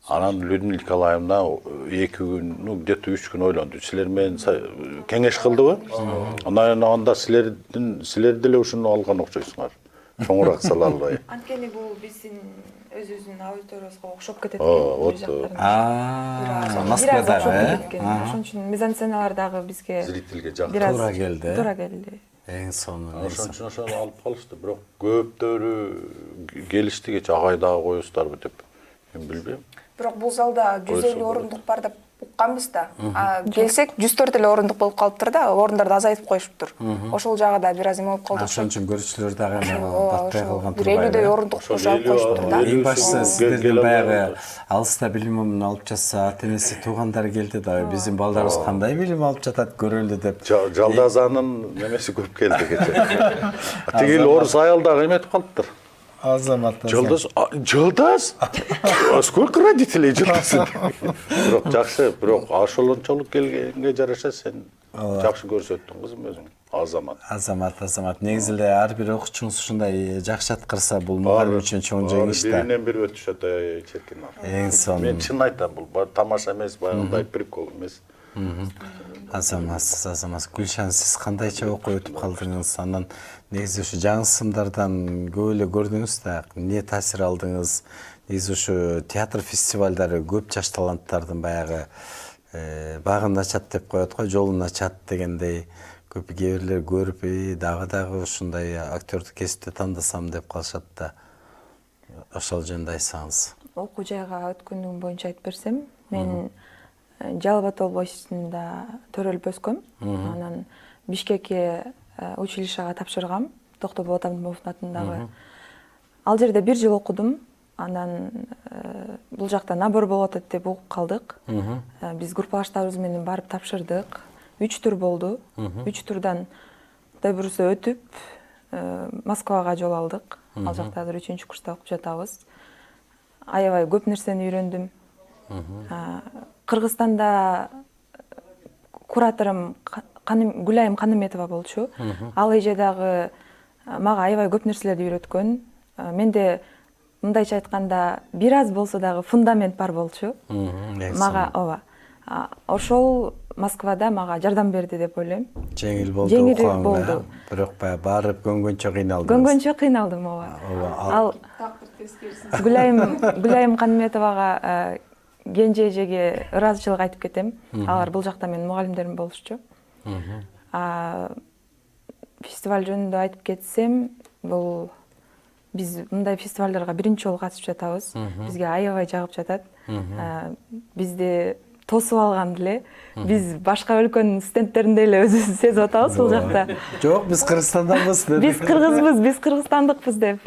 Анан Людмила Николаевна 2 күн, где-то 3 күн ойлонду. Силер менен кеңеш кылдыбы? Анан анда силер деле ушуну алган окшойсуңар. Чоңураак сала албай. Анткени бул биздин өзүбүздүн аудиториябызга окшоп кетет. Москвадагы, ошон үчүн мизансценалар дагы бизге Зрительге жакын. туура келди. Туура келди. Эң сонун. Ошон үчүн ошону алып калышты. Бирок көптөрү келишти кече агай дагы коесуздарбы деп. Мен билбейм. Бирок бул залда 150 орундук бар деп укканбыз да. Келсек 104 эле орундук болуп калыптыр да, орундарды азайтып коюшуптур. Ошол жагы да бир аз эме болуп калды. Ошон үчүн көрүүчүлөр дагы батпай калган бир 50 орундук кошуп коюшуптур да. Эң башкысы сиздердин баягы алыста билимин алып жатса, ата-энеси туугандары келди да, биздин балдарыбыз кандай билим алып жатат көрөлү деп. Жалдазанын немеси көп келди кече. Тигил орус аял дагы эметип калыптыр. Азамат. Жолдас. Сколько родителей Жолдас? Бирок жакшы, бирок ошолончолук келгенге жараша сен жакшы көрсөттүң кызым өзүң. Азамат. Негизи эле ар бир окуучуңуз ушундай жакшы аткарса, бул мугалим үчүн чоң жеңиш да. Биринен бири өтүшөт чиркин. Эң сонун. Мен чын айтам, бул тамаша эмес, баягындай прикол эмес. Азамат, Гүлшан, сиз кандайча окуп өтүп калдыңыз? Анан негизи ушу жаңы сымдардан көп эле көрдүңүз да, эмне таасир алдыңыз? Негизи ушу театр фестивалдары көп жаш таланттардын баягы багын ачат деп коет го, жолун ачат дегендей. Көп кээ бирлер көрүп, дагы ушундай актёрдук кесипти тандасам деп калышат да. Ошол жөнүндө айтсаңыз. Окуу жайга өткөндүгүм боюнча айтып берсем, мен Жалал Абад областында төрөлүп өскөм. Анан Бишкекке училищага тапшыргам, Токтобол Атамбаевдин атындагы. Ал жерде 1 жыл окудум. Анан бул жакта набор болуп атат деп угуп калдык. Биз группалаштарыбыз менен барып тапшырдык. 3 тур болду. 3 турдан Кудай буюрса өтүп, Москвага жол алдык. Ал жакта 3-курста окуп жатабыз. Аябай көп нерсени үйрөндүм. Кыргызстанда кураторум Гүлайым Каныметова болчу. Ал эже дагы мага аябай көп нерселерди үйрөткөн. Менде мындайча айтканда бир аз болсо дагы фундамент бар болчу. Мага ооба. Ошол Москвада мага жардам берди деп ойлойм. Жеңил болду. Жеңил болду. Бирок барып көнгөнчө кыйналдыңыз. Көнгөнчө кыйналдым, ооба. Ал Гүлайым Каныметовага Кенже эжеге ыраазычылык айтып кетем. Алар бул жакта менин мугалимдерим болушчу. Фестиваль жөнүндө айтып кетсем, бул биз мындай фестивалдарга биринчи жолу катышып жатабыз. Бизге аябай жагып жатат. Бизди тосуп алган эле. Биз башка өлкөнүн студенттериндей эле өзүбүздү сезип атабыз бул жакта. Жок, биз Кыргызстанданбыз деп. Биз кыргызбыз, биз кыргызстандыкпыз деп.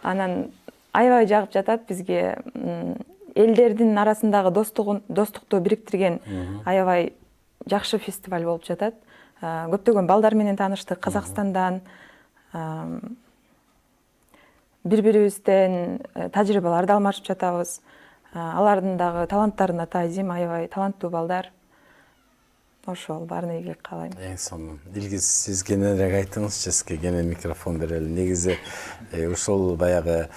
Анан аябай жагып жатат бизге. Элдердин арасындагы достукту бириктирген аябай жакшы фестиваль болуп жатат. Көптөгөн балдар менен тааныштык Казакстандан. Бири-бирибизден тажрыйбаларды алмашып жатабыз. Алардын дагы таланттарына таазим, аябай таланттуу балдар. Ошол баарына ийгилик каалайм. Эң сонун. Илгиз, сиз кененирээк айтыңызчы, сизге кенен микрофон берели. Негизи ушул баягы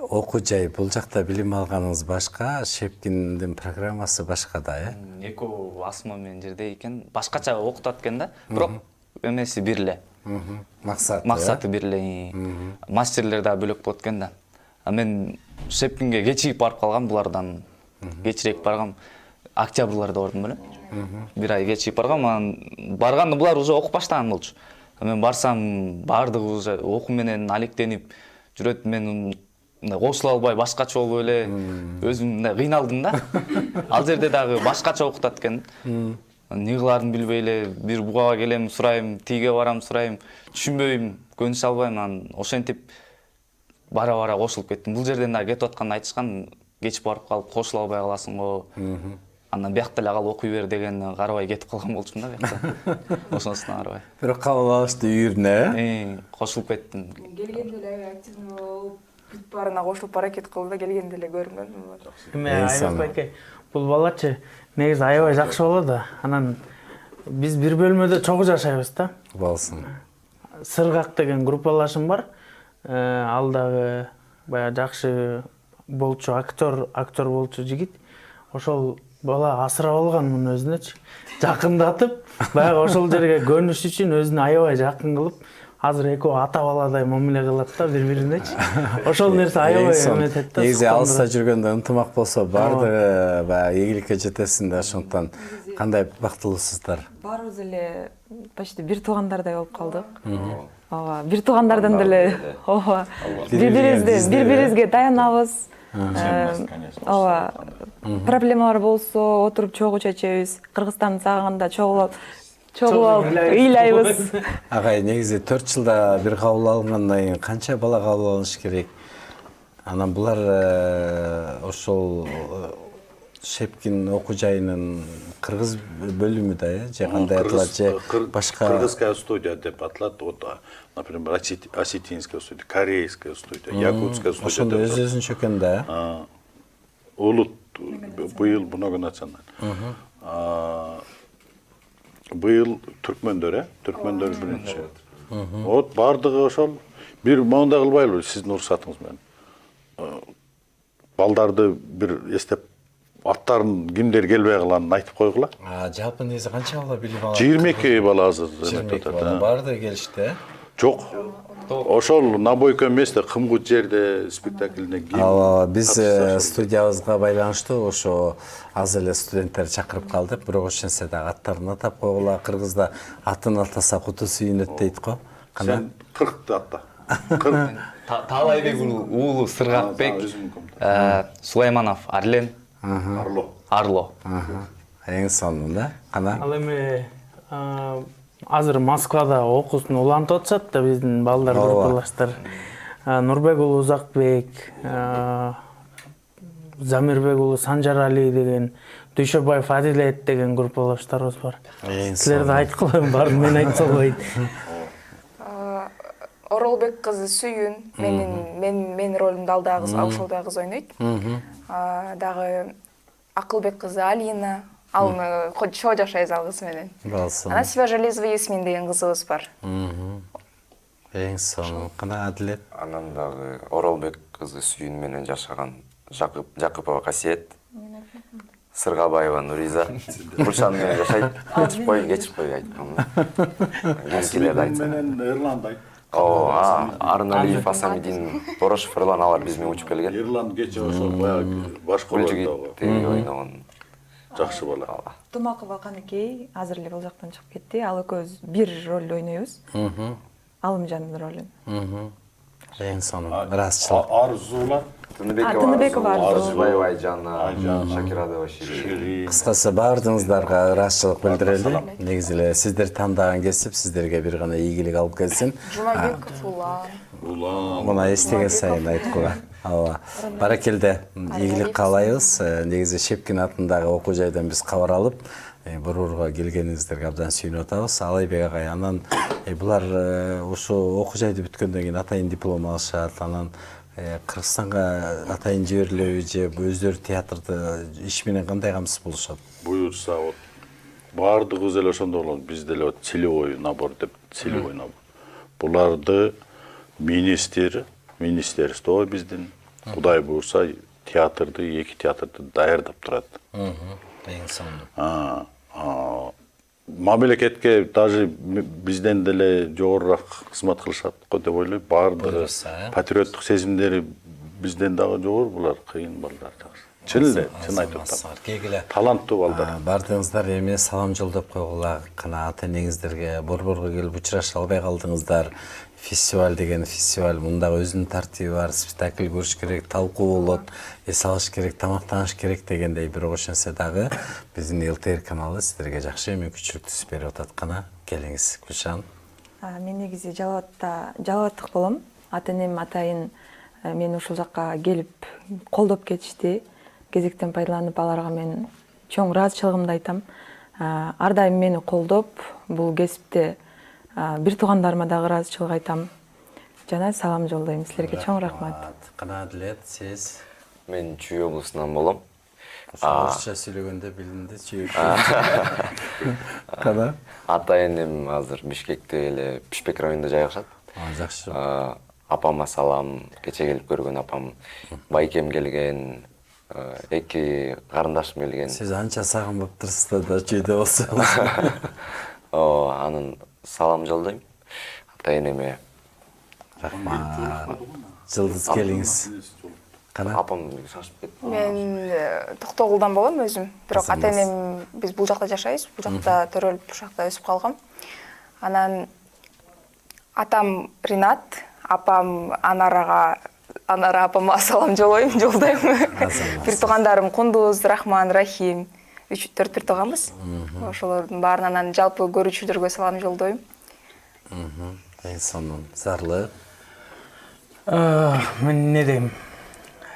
окуу жай, бул жакта билим алганыңыз башка, Шепкиндин программасы башка да, Экөө асма менен жерде экен, башкача окутат экен да, бирок эмеси бир эле. Максаты бир эле. Мастерлер да бөлөк болот экен да. Мен Шепкинге кечигип барып калгам, булардан кечирээк баргам. Октябрларда бардым беле. Бир ай кечигип баргам, анан барганда булар уже окуп баштаган болчу. Мен барсам, бардыгы уже окуу менен алектенип жүрөт. Мен кошула албай башкача болуп эле өзүм кыйналдым да. Ал жерде дагы башкача окутат экен. Эмне кыларын билбей эле бир бугага келем, сурайм, тиге барам, сурайм, түшүнбөйм, көнүшө албайм. Анан ошентип бара-бара кошулуп кеттим. Бул жерден дагы кетип атканда айтышкан, кеч барып калып кошула албай каласың го. Андан биякта эле калып окуй бер деген карабай кетип калган болчумун да биякта. Ошонусуна карабай. Бирок кабыл алышты үйүрүнө, кошулуп кеттим. Келгенде эле активный болуп, бүт баарына кошулуп аракет кылды да, келгенде эле көрүнгөн. Эме Айбек байке, бул балачы негизи аябай жакшы болду. Анан биз бир бөлмөдө чогуу жашайбыз да. Болсун. Сыргак деген группалашым бар. Ал дагы баягы жакшы болчу актер болчу жигит. Ошол бала асырап алган муну өзүнөчү. Жакындатып, баягы ошол жерге көнүш үчүн өзүнө аябай жакын кылып, азыр экөө ата баладай мамиле кылат да бири биринечи. Ошол нерсе аябай эметет да. Негизи алыста жүргөндө ынтымак болсо баардыгы баягы ийгиликке жетесиң да, ошондон кандай бактылуусуздар. Баарыбыз эле почти бир туугандардай болуп калдык. Ооба, бир туугандардан деле ооба. Бири-бирибизге таянабыз. Ооба. Проблемалар болсо отуруп чогуу чечебиз. Кыргызстанды сагынганда чогуу алып ыйлайбыз. Агай, негизи 4 жылда бир кабыл алынгандан кийин канча бала кабыл алыш керек? Анан булар ошол Шепкин окуу жайынын кыргыз бөлүмү да, же кандай аталат, же башка кыргызская студия деп аталат. Вот, например, осетинская студия, корейская студия, якутская студия. Ошондо өзүнчө экен да. Улут быйыл многонациональный. Быйыл түркмөндөр, түркмөндөр биринчи. Вот бардыгы ошол бир моундай кылбайлыбы сиздин уруксатыңыз менен. Балдарды бир эстеп аттарын кимдер келбей калганын айтып койгула. Жалпы негизи канча бала билип алат? 22 бала азыр. 22 бала барды келишти. Жок. Ошол набойка эместе, кымгут жерде спектаклине ким? Биз студиябызга байланыштуу ошо аз эле студенттер чакырып калдык, бирок ошентсе дагы аттарын атап койгула. Кыргызда атын атаса куту сүйүнөт дейт го. Сен 40 атта. Таалайбек уулу Сыргакбек, Сулайманов Арлен, Арло. Эң сонун да. Кана? Ал эми азыр Москвада окуусун улантып атышат да биздин балдар группалаштар. Нурбек уулу Узакбек, Замирбек уулу Санжарали деген, Дүйшөбаев Адилет деген группалаштарыбыз бар. Силерди айткылайм, баарын мен айтса болбойт. Оролбек кызы Сүйүн, менин ролумду ал дагы ошол да кыз ойнойт. Дагы Акылбек кызы Алина, ал чоо жашайбыз ал кыз менен. Анан Свежализова Ясмин деген кызыбыз бар. Эң сонун. Кана Адилет? Анан дагы Оролбек кызы Сүйүн менен жашаган Жакыпова Касиет, Сыргабаева Нуриза, Гүлшан менен жашайт. Кечип кой айткам. Кийинкилерди айтсам. Менен Эрланд айт. Арыналиев, Асамидин, Борошев Эрлан алар биз менен учуп келген. Эрланд кече ошол баягы башкы Гүл жигит ойногон. Жакшы бала. Тумакова Каныкей азыр эле бул жактан чыгып кетти. Ал экөөбүз бир ролду ойнойбуз. Алымжандын ролун. Эң сонун. Ырасчылык. Арзулар. Тыныбекова Арзубаева Айжана, Шакирадова Шири. Кыскасы баардыгыңыздарга ырасчылык билдирели. Негизи эле сиздер тандаган кесип сиздерге бир гана ийгилик алып келсин. Жумабеков Улан. Муна эстеген сайын айткыла. Ооба. Баракелде. Ийгилик каалайбыз. Негизи Шепкин атындагы окуу жайдан биз кабар алып, Борборго келгениңиздерге абдан сүйүнүп атабыз. Алайбек агай, анан булар ушу окуу жайды бүткөндөн кийин атайын диплом алышат. Анан Кыргызстанга атайын жиберилеби же өздөрү театрды иш менен кандай камсыз болушат? Буюрса, вот баардыгыбыз эле ошондой болгон. Бизде эле целевой набор деп, целевой набор. Буларды министерство биздин Кудай буюрса театрды, эки театрды даярдап турат. Эң сонун. Мамлекетке даже бизден деле жогорураак кызмат кылышат го деп ойлойм. Баардыгы патриоттук сезимдери бизден дагы жогору, булар кыйын балдар. Чын эле, чын айтып атам. Таланттуу балдар. Бардыңыздар эми салам жолдоп койгула. Кана ата-энеңиздерге Борборго келип учураша албай калдыңыздар. Фестиваль деген фестиваль, мында өзүнүн тартиби бар, спектакль көрүш керек, талкуу болот, эс алыш керек, тамактаныш керек дегендей, бирок ошентсе дагы биздин ЛТР каналы сиздерге жакшы мүмкүнчүлүк түзүп берип атат. Кана келиңиз, Гүлшан. Мен негизи Жалалаттык болом. Ата-энем атайын мени ушул жакка келип колдоп кетишти. Кезектен пайдаланып аларга мен чоң ыраазычылыгымды айтам. Ар дайым мени колдоп, бул кесипте бир туугандарыма дагы ыраазычылык айтам. Жана салам жолдойм силерге, чоң рахмат. Кана Адилет, сиз? Мен Чүй облусунан болом. Орусча сүйлөгөндө билинди, Чүй. Кана? Ата-энем азыр Бишкекте эле Пишпек районунда жайгашат. Жакшы. Апама салам, кече келип көргөн апам, байкем келген, эки карындашым келген. Сиз анча сагынбаптырсыздар да Чүйдө болсоңуз. Анын салам жолдойм. ата энеме, Рахмат. Жылдыз келиңиз. Кана? апам шашып кетти. Мен Токтогулдан болом өзүм. Бирок ата энем биз бул жакта жашайбыз. Бул жакта төрөлүп, бул жакта өсүп калгам. Анан атам Ринат, апам Анара апама салам жолдойм. Бир туугандарым Кундуз, Рахман, Рахим. 3-4 бир тууганбыз. Ошолордун баарынан жалпы көрүүчүлөргө салам жолдойм. Эң сонун Зарлык. Мен не дейм?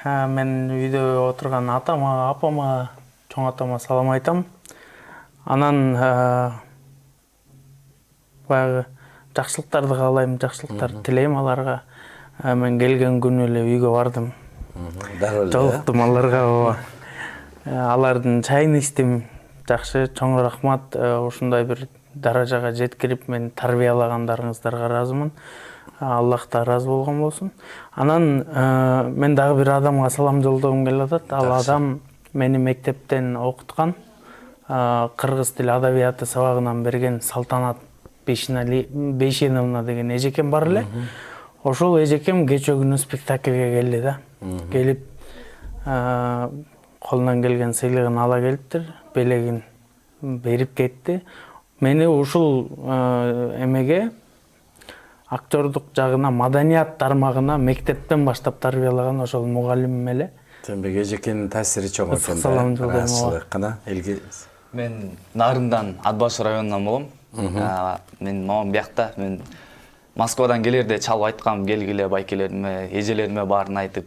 Мен үйдө отурган атама, апама, чоң атама салам айтам. Анан баягы жакшылыктарды каалайм, жакшылыктарды тилейм аларга. Мен келген күнү эле үйгө бардым. Дароо эле. Жолуктум аларга, ооба. Алардын чайын ичтим. Жакшы, чоң рахмат. Ушундай бир даражага жеткирип мен тарбиялагандарыңыздарга ыраазымын. Аллах да ыраазы болгон болсун. Анан мен дагы бир адамга салам жолдогум келип атат. Ал адам мени мектептен окуткан, кыргыз тили адабияты сабагынан берген Салтанат Бейшеновна деген эжекем бар эле. Ошол эжекем кечээ күнү спектакльге келди да. Келип колунан келген сыйлыгын ала келиптир, белегин берип кетти. Мени ушул эмеге актёрдук жагына, маданият тармагына мектептен баштап тарбиялаган ошол мугалимим эле. Тембек эжекенин таасири чоң экен. Салам жолдойм. Кана элге. Мен Нарындан, Ат Баш районунан болом. Мен мамам биякта, мен Москвадан келерде чалып айткам, келгиле байкелериме, эжелериме баарын айтып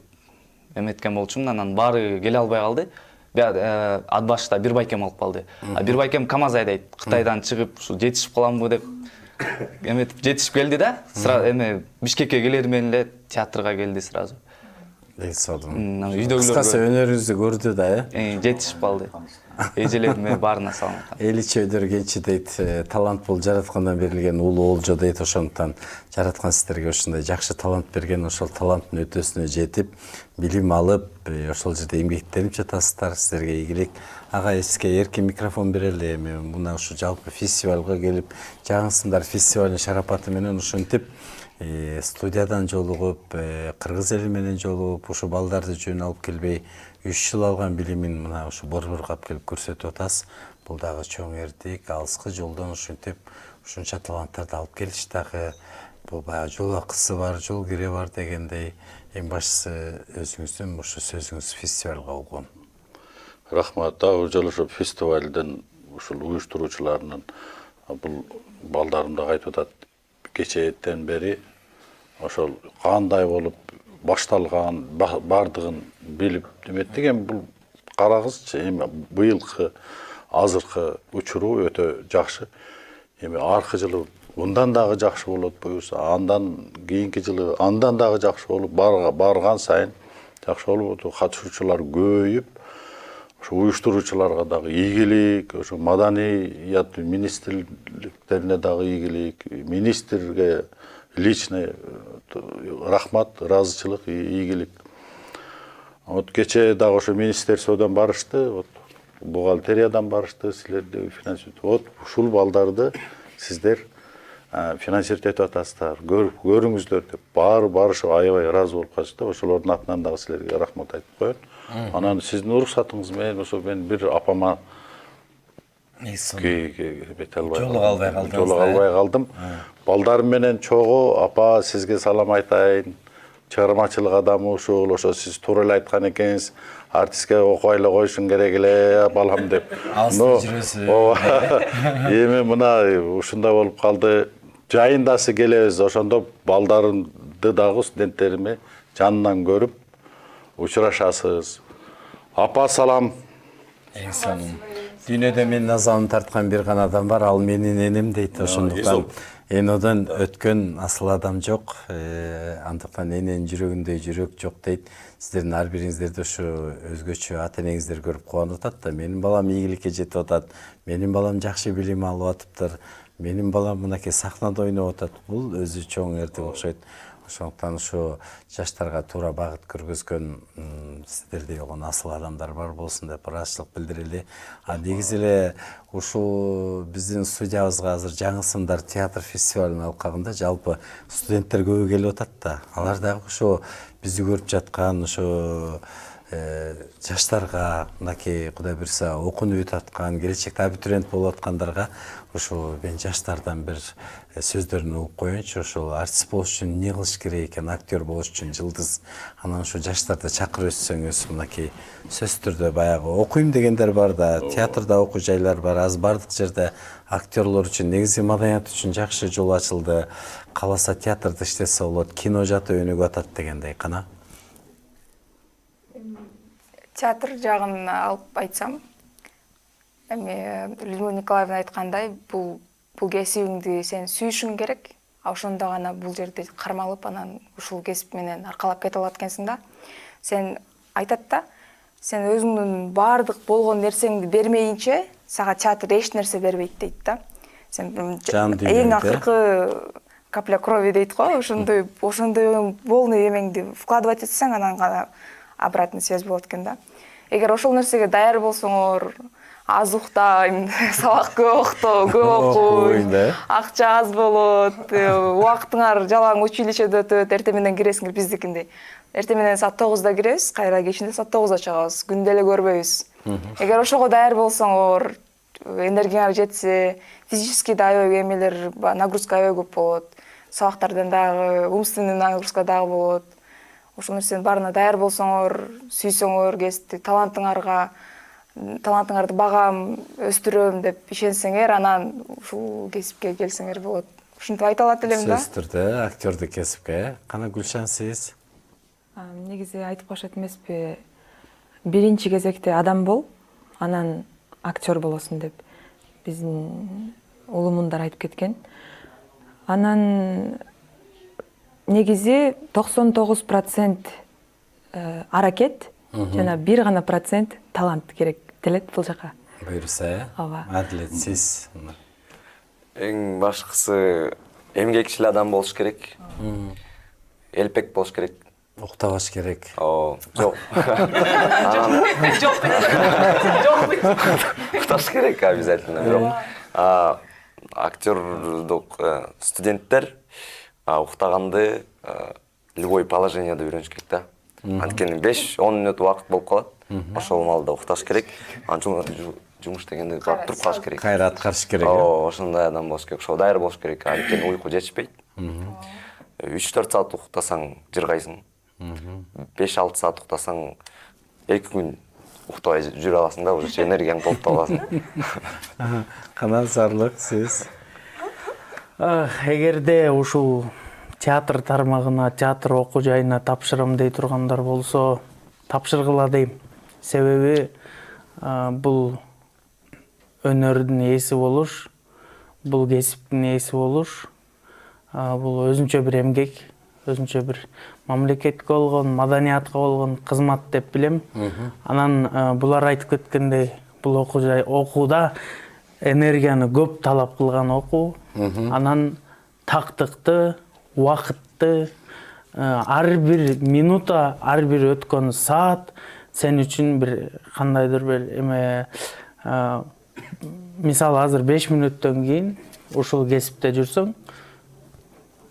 эметкен болчумун. Анан баары келе албай калды. Ат Башта бир байкем алып калды. Бир байкем КамАЗ айдайт. Кытайдан чыгып, ушу жетишип каламбы деп эметип жетишип келди да. Эме Бишкекке келери менен эле театрга келди сразу. Үйдөгүлөр кыскасы өнөрүңүздү көрдү да, жетишип калды. Эжелериме баарына салам. Эличи өдөргенчи дейт, талант бул жараткандан берилген улуу олжо дейт, ошондуктан жараткан сиздерге ушундай жакшы талант берген, ошол таланттын өтөсүнө жетип, билим алып, ошол жерде эмгектенип жатасыздар. Сиздерге ийгилик. Ага, сизге эркин микрофон берели. Мен мына ушу жалпы фестивалга келип, жаңысыңдар фестивалдын шарапаты менен ушинтип студиядан жолугуп, кыргыз эли менен жолугуп, ушу балдарды жөн алып келбей 3 жыл алган билимин мына ушу борборго алып келип көрсөтүп атасыз. Бул дагы чоң эрдик, алыскы жолдон ушинтип ушунча таланттарды алып келиш дагы бул баягы жол акысы бар, жол кире бар дегендей. Эң башкысы өзүңүздүн ушу сөзүңүз фестивалга болгон. Рахмат. Дагы жолу ушу фестивалдын ушул уюштуруучуларынын бул балдарым да айтып атат. Кечээден бери ошол кандай болуп башталган бардыгын билип деметтиген бул карагызчы, эми быйылкы азыркы учуруу өтө жакшы. Эми аркы жылы мындан дагы жакшы болот буюрса, андан кийинки жылы андан дагы жакшы болуп барган сайын жакшы болуп катышуучулар көбөйүп, ошо уюштуруучуларга дагы ийгилик, ошо маданият министрликтерине дагы ийгилик, министрге личный рахмат, ыраазычылык, ийгилик. Вот кечээ дагы ошо министерстводон барышты, вот бухгалтериядан барышты, силерди финансировать. Вот ушул балдарды сиздер финансировать этип атасыздар, көрүңүздөр деп барышып аябай ыраазы болуп калышты. Ошолордун атынан дагы силерге рахмат айтып коёюн. Анан сиздин уруксатыңыз менен ошо мен бир апама жолуга албай калдым. Балдарым менен чогуу апа сизге салам айтайын. Чыгармачылык адамы ушул, ошо сиз туура эле айткан экенсиз. Артистке окубай эле коюшуң керек эле балам деп. Эми мына ушундай болуп калды. Жайындасы келебиз, ошондо балдарымды дагы студенттериме жанынан көрүп учурашасыз. Апа салам. Эң сонун. Дүйнөдө менин назарын тарткан бир гана адам бар, ал менин энем дейт. Ошондуктан энодон өткөн асыл адам жок. Андыктан эненин жүрөгүндөй жүрөк жок дейт. Сиздердин ар бириңиздерди ушу өзгөчө ата энеңиздер көрүп кубанып атат да. Менин балам ийгиликке жетип атат. Менин балам жакшы билим алып атыптыр. Менин балам мынакей сахнада ойноп атат. Бул өзү чоң эрдик окшойт. Ошондуктан ушу жаштарга туура багыт көргөзгөн сиздердей болгон асыл адамдар бар болсун деп ыраазычылык билдирели. Негизи эле ушул биздин студиябызга азыр жаңы сындар театр фестивалынын алкагында жалпы студенттер көбү келип атат да. Алар дагы ошо бизди көрүп жаткан ошо жаштарга, мынакей Кудай буйрса окунуп өтүп аткан, келечекте абитуриент болуп аткандарга ошо мен жаштардан бир сөздөрүн угуп коеюнчу. Ошол артист болуш үчүн эмне кылыш керек экен, актер болуш үчүн, жылдыз. Анан ушу жаштарды чакырып өтсөңүз, мынакей сөзсүз түрдө баягы окуйм дегендер бар да, театрда окуу жайлар бар. Азыр бардык жерде актерлор үчүн, негизи маданият үчүн жакшы жол ачылды. Кааласа театрда иштесе болот, кино жатып өнүгүп атат дегендей кана. Театр жагын алып айтсам, эми Людмила Николаевна айткандай, бул кесибиңди сен сүйүшүң керек. Ошондо гана бул жерде кармалып, анан ушул кесип менен аркалап кете алат экенсиң да. Сен айтат да, сен өзүңдүн баардык болгон нерсеңди бермейинче, сага театр эч нерсе бербейт дейт да. Сен эң акыркы капля крови дейт го, ошондой полный эмеңди вкладывать этсең, анан гана обратный связь болот экен да. Эгер ошол нерсеге даяр болсоңор, аз уктайм, сабак көп окуйм, акча аз болот, убактыңар жалаң училищеде өтөт, эртең менен киресиңер биздикиндей. Эртең менен саат 9-да киребиз, кайра кечинде саат 9-да чыгабыз, күндө эле көрбөйбүз. Эгер ошого даяр болсоңор, энергияңар жетсе, физический да аябай эмелер, нагрузка аябай көп болот. Сабактардан дагы, умственный нагрузка дагы болот. Ошол нерсенин баарына даяр болсоңор, сүйсөңөр кесипти, талантыңарды багам, өстүрөм деп ишенсеңер, анан ушул кесипке келсеңер болот. Ушинтип айта алат элем да. Сөзсүз түрдө актёрдук кесипке. Кана Гүлшан, сиз? Негизи айтып коюшат эмеспи, биринчи кезекте адам бол, анан актер болосуң деп биздин улумундар айтып кеткен. Анан негизи 99% аракет, жана 1 гана процент талант керек делет бул жака. Буйрса, Адилет, сиз? Эң башкысы эмгекчил адам болуш керек. Элпек болуш керек. Уктабаш керек. Жок. Укташ керек обязательно. Бирок актердук студенттер уктаганды любой положениеде үйрөнүш керек да. Анткени 5-10 мүнөт убакыт болуп калат. Ошол маалда укташ керек. Анан жумуш дегенде барып туруп калыш керек. Кайра аткарыш керек. Ошондой адам болуш керек. Ошого даяр болуш керек. Анткени уйку жетишпейт. 3-4 саат уктасаң жыргайсың. 5-6 саат уктасаң 2 күн уктабай жүрө аласың да, уже энергияң толуп каласың. Кана Зарлык, сиз? Эгерде ушул театр тармагына, театр окуу жайына тапшырам дей тургандар болсо, тапшыргыла дейм. Себеби бул өнөрдүн ээси болуш, бул кесиптин ээси болуш, бул өзүнчө бир эмгек, өзүнчө бир мамлекетке болгон, маданиятка болгон кызмат деп билем. Анан булар айтып кеткендей, бул окуу жай окууда энергияны көп талап кылган окуу. Анан тактыкты, убакытты, ар бир минута, ар бир өткөн саат сен үчүн бир кандайдыр бир эме, мисалы азыр 5 мүнөттөн кийин ушул кесипте жүрсөң,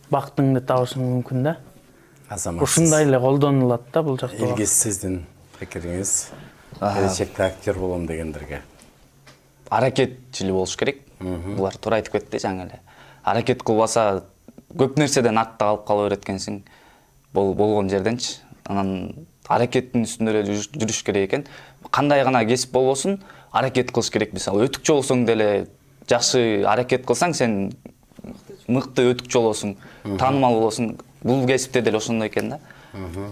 бактыңды табышың мүмкүн да. Ушундай эле колдонулат да бул жакта. Илгиз, сиздин пикириңиз? Келечекте актер болом дегендерге. Аракетчил болуш керек. Булар туура айтып кетти жаңы эле. Аракет кылбаса көп нерседен артта калып кала берет экенсиң. Болгон жерденчи. Анан аракеттин үстүндө эле жүрүш керек экен. Кандай гана кесип болбосун, аракет кылыш керек. Мисалы, өтүкчү болсоң деле жакшы аракет кылсаң, сен мыкты өтүкчү болосуң, таанымал болосуң. Бул кесипте деле ошондой экен да.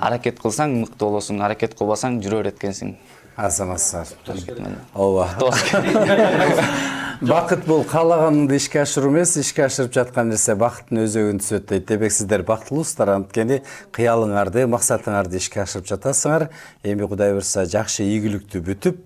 Аракет кылсаң мыкты болосуң, аракет кылбасаң жүрө берет экенсиң. Азаматсыздар. Ооба. Бақыт бұл қалағаныңды ишке ашыру емес, ишке ашырып жатқан нерсе бақыттың өзегін түсөт дейт. Демек сіздер бақыттылысыздар, анткени кыялыңарды, максатыңарды ишке ашырып жатасыңар. Эми Кудай буйрса жакшы ийгиликтүү бүтүп,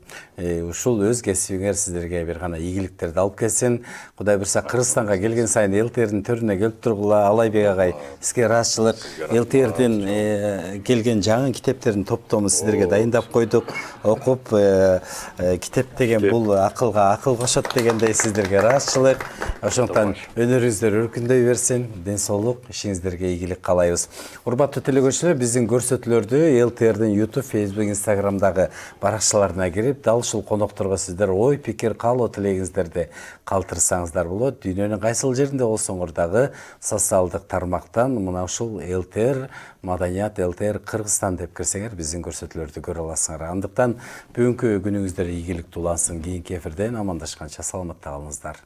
ушул өз кесибиңер сиздерге бир гана ийгиликтерди алып келсин. Кудай буйрса Кыргызстанга келген сайын ЛТРдин төрүнө келип тургула. Алайбек агай, сизге ыраазычылык. ЛТРдин келген жаңы китептердин топтомун сиздерге дайындап койдук. Окуп китеп деген бул акылга акыл кошот дегендей сиздерге ыраазычылык. Ошондуктан өнөрүңүздөр өркүндөй берсин, ден соолук, ишиңиздерге ийгилик каалайбыз. Урматтуу телекөрүүчүлөр, биздин көрсөтүүлөрдү ЛТРдин YouTube, Facebook, Instagramдагы баракчаларына кирип, дал ушул конокторго сиздер ой, пикир, каалоо тилегиңиздерди калтырсаңыздар болот. Дүйнөнүн кайсыл жеринде болсоңор дагы социалдык тармактан мына ушул ЛТР Маданият ЛТР Кыргызстан деп кирсеңер биздин көрсөтүүлөрдү көрө аласыңар. Андыктан бүгүнкү күнүңүздөр ийгиликтүү улансын. Кийинки эфирден амандашканча саламатта калыңыздар.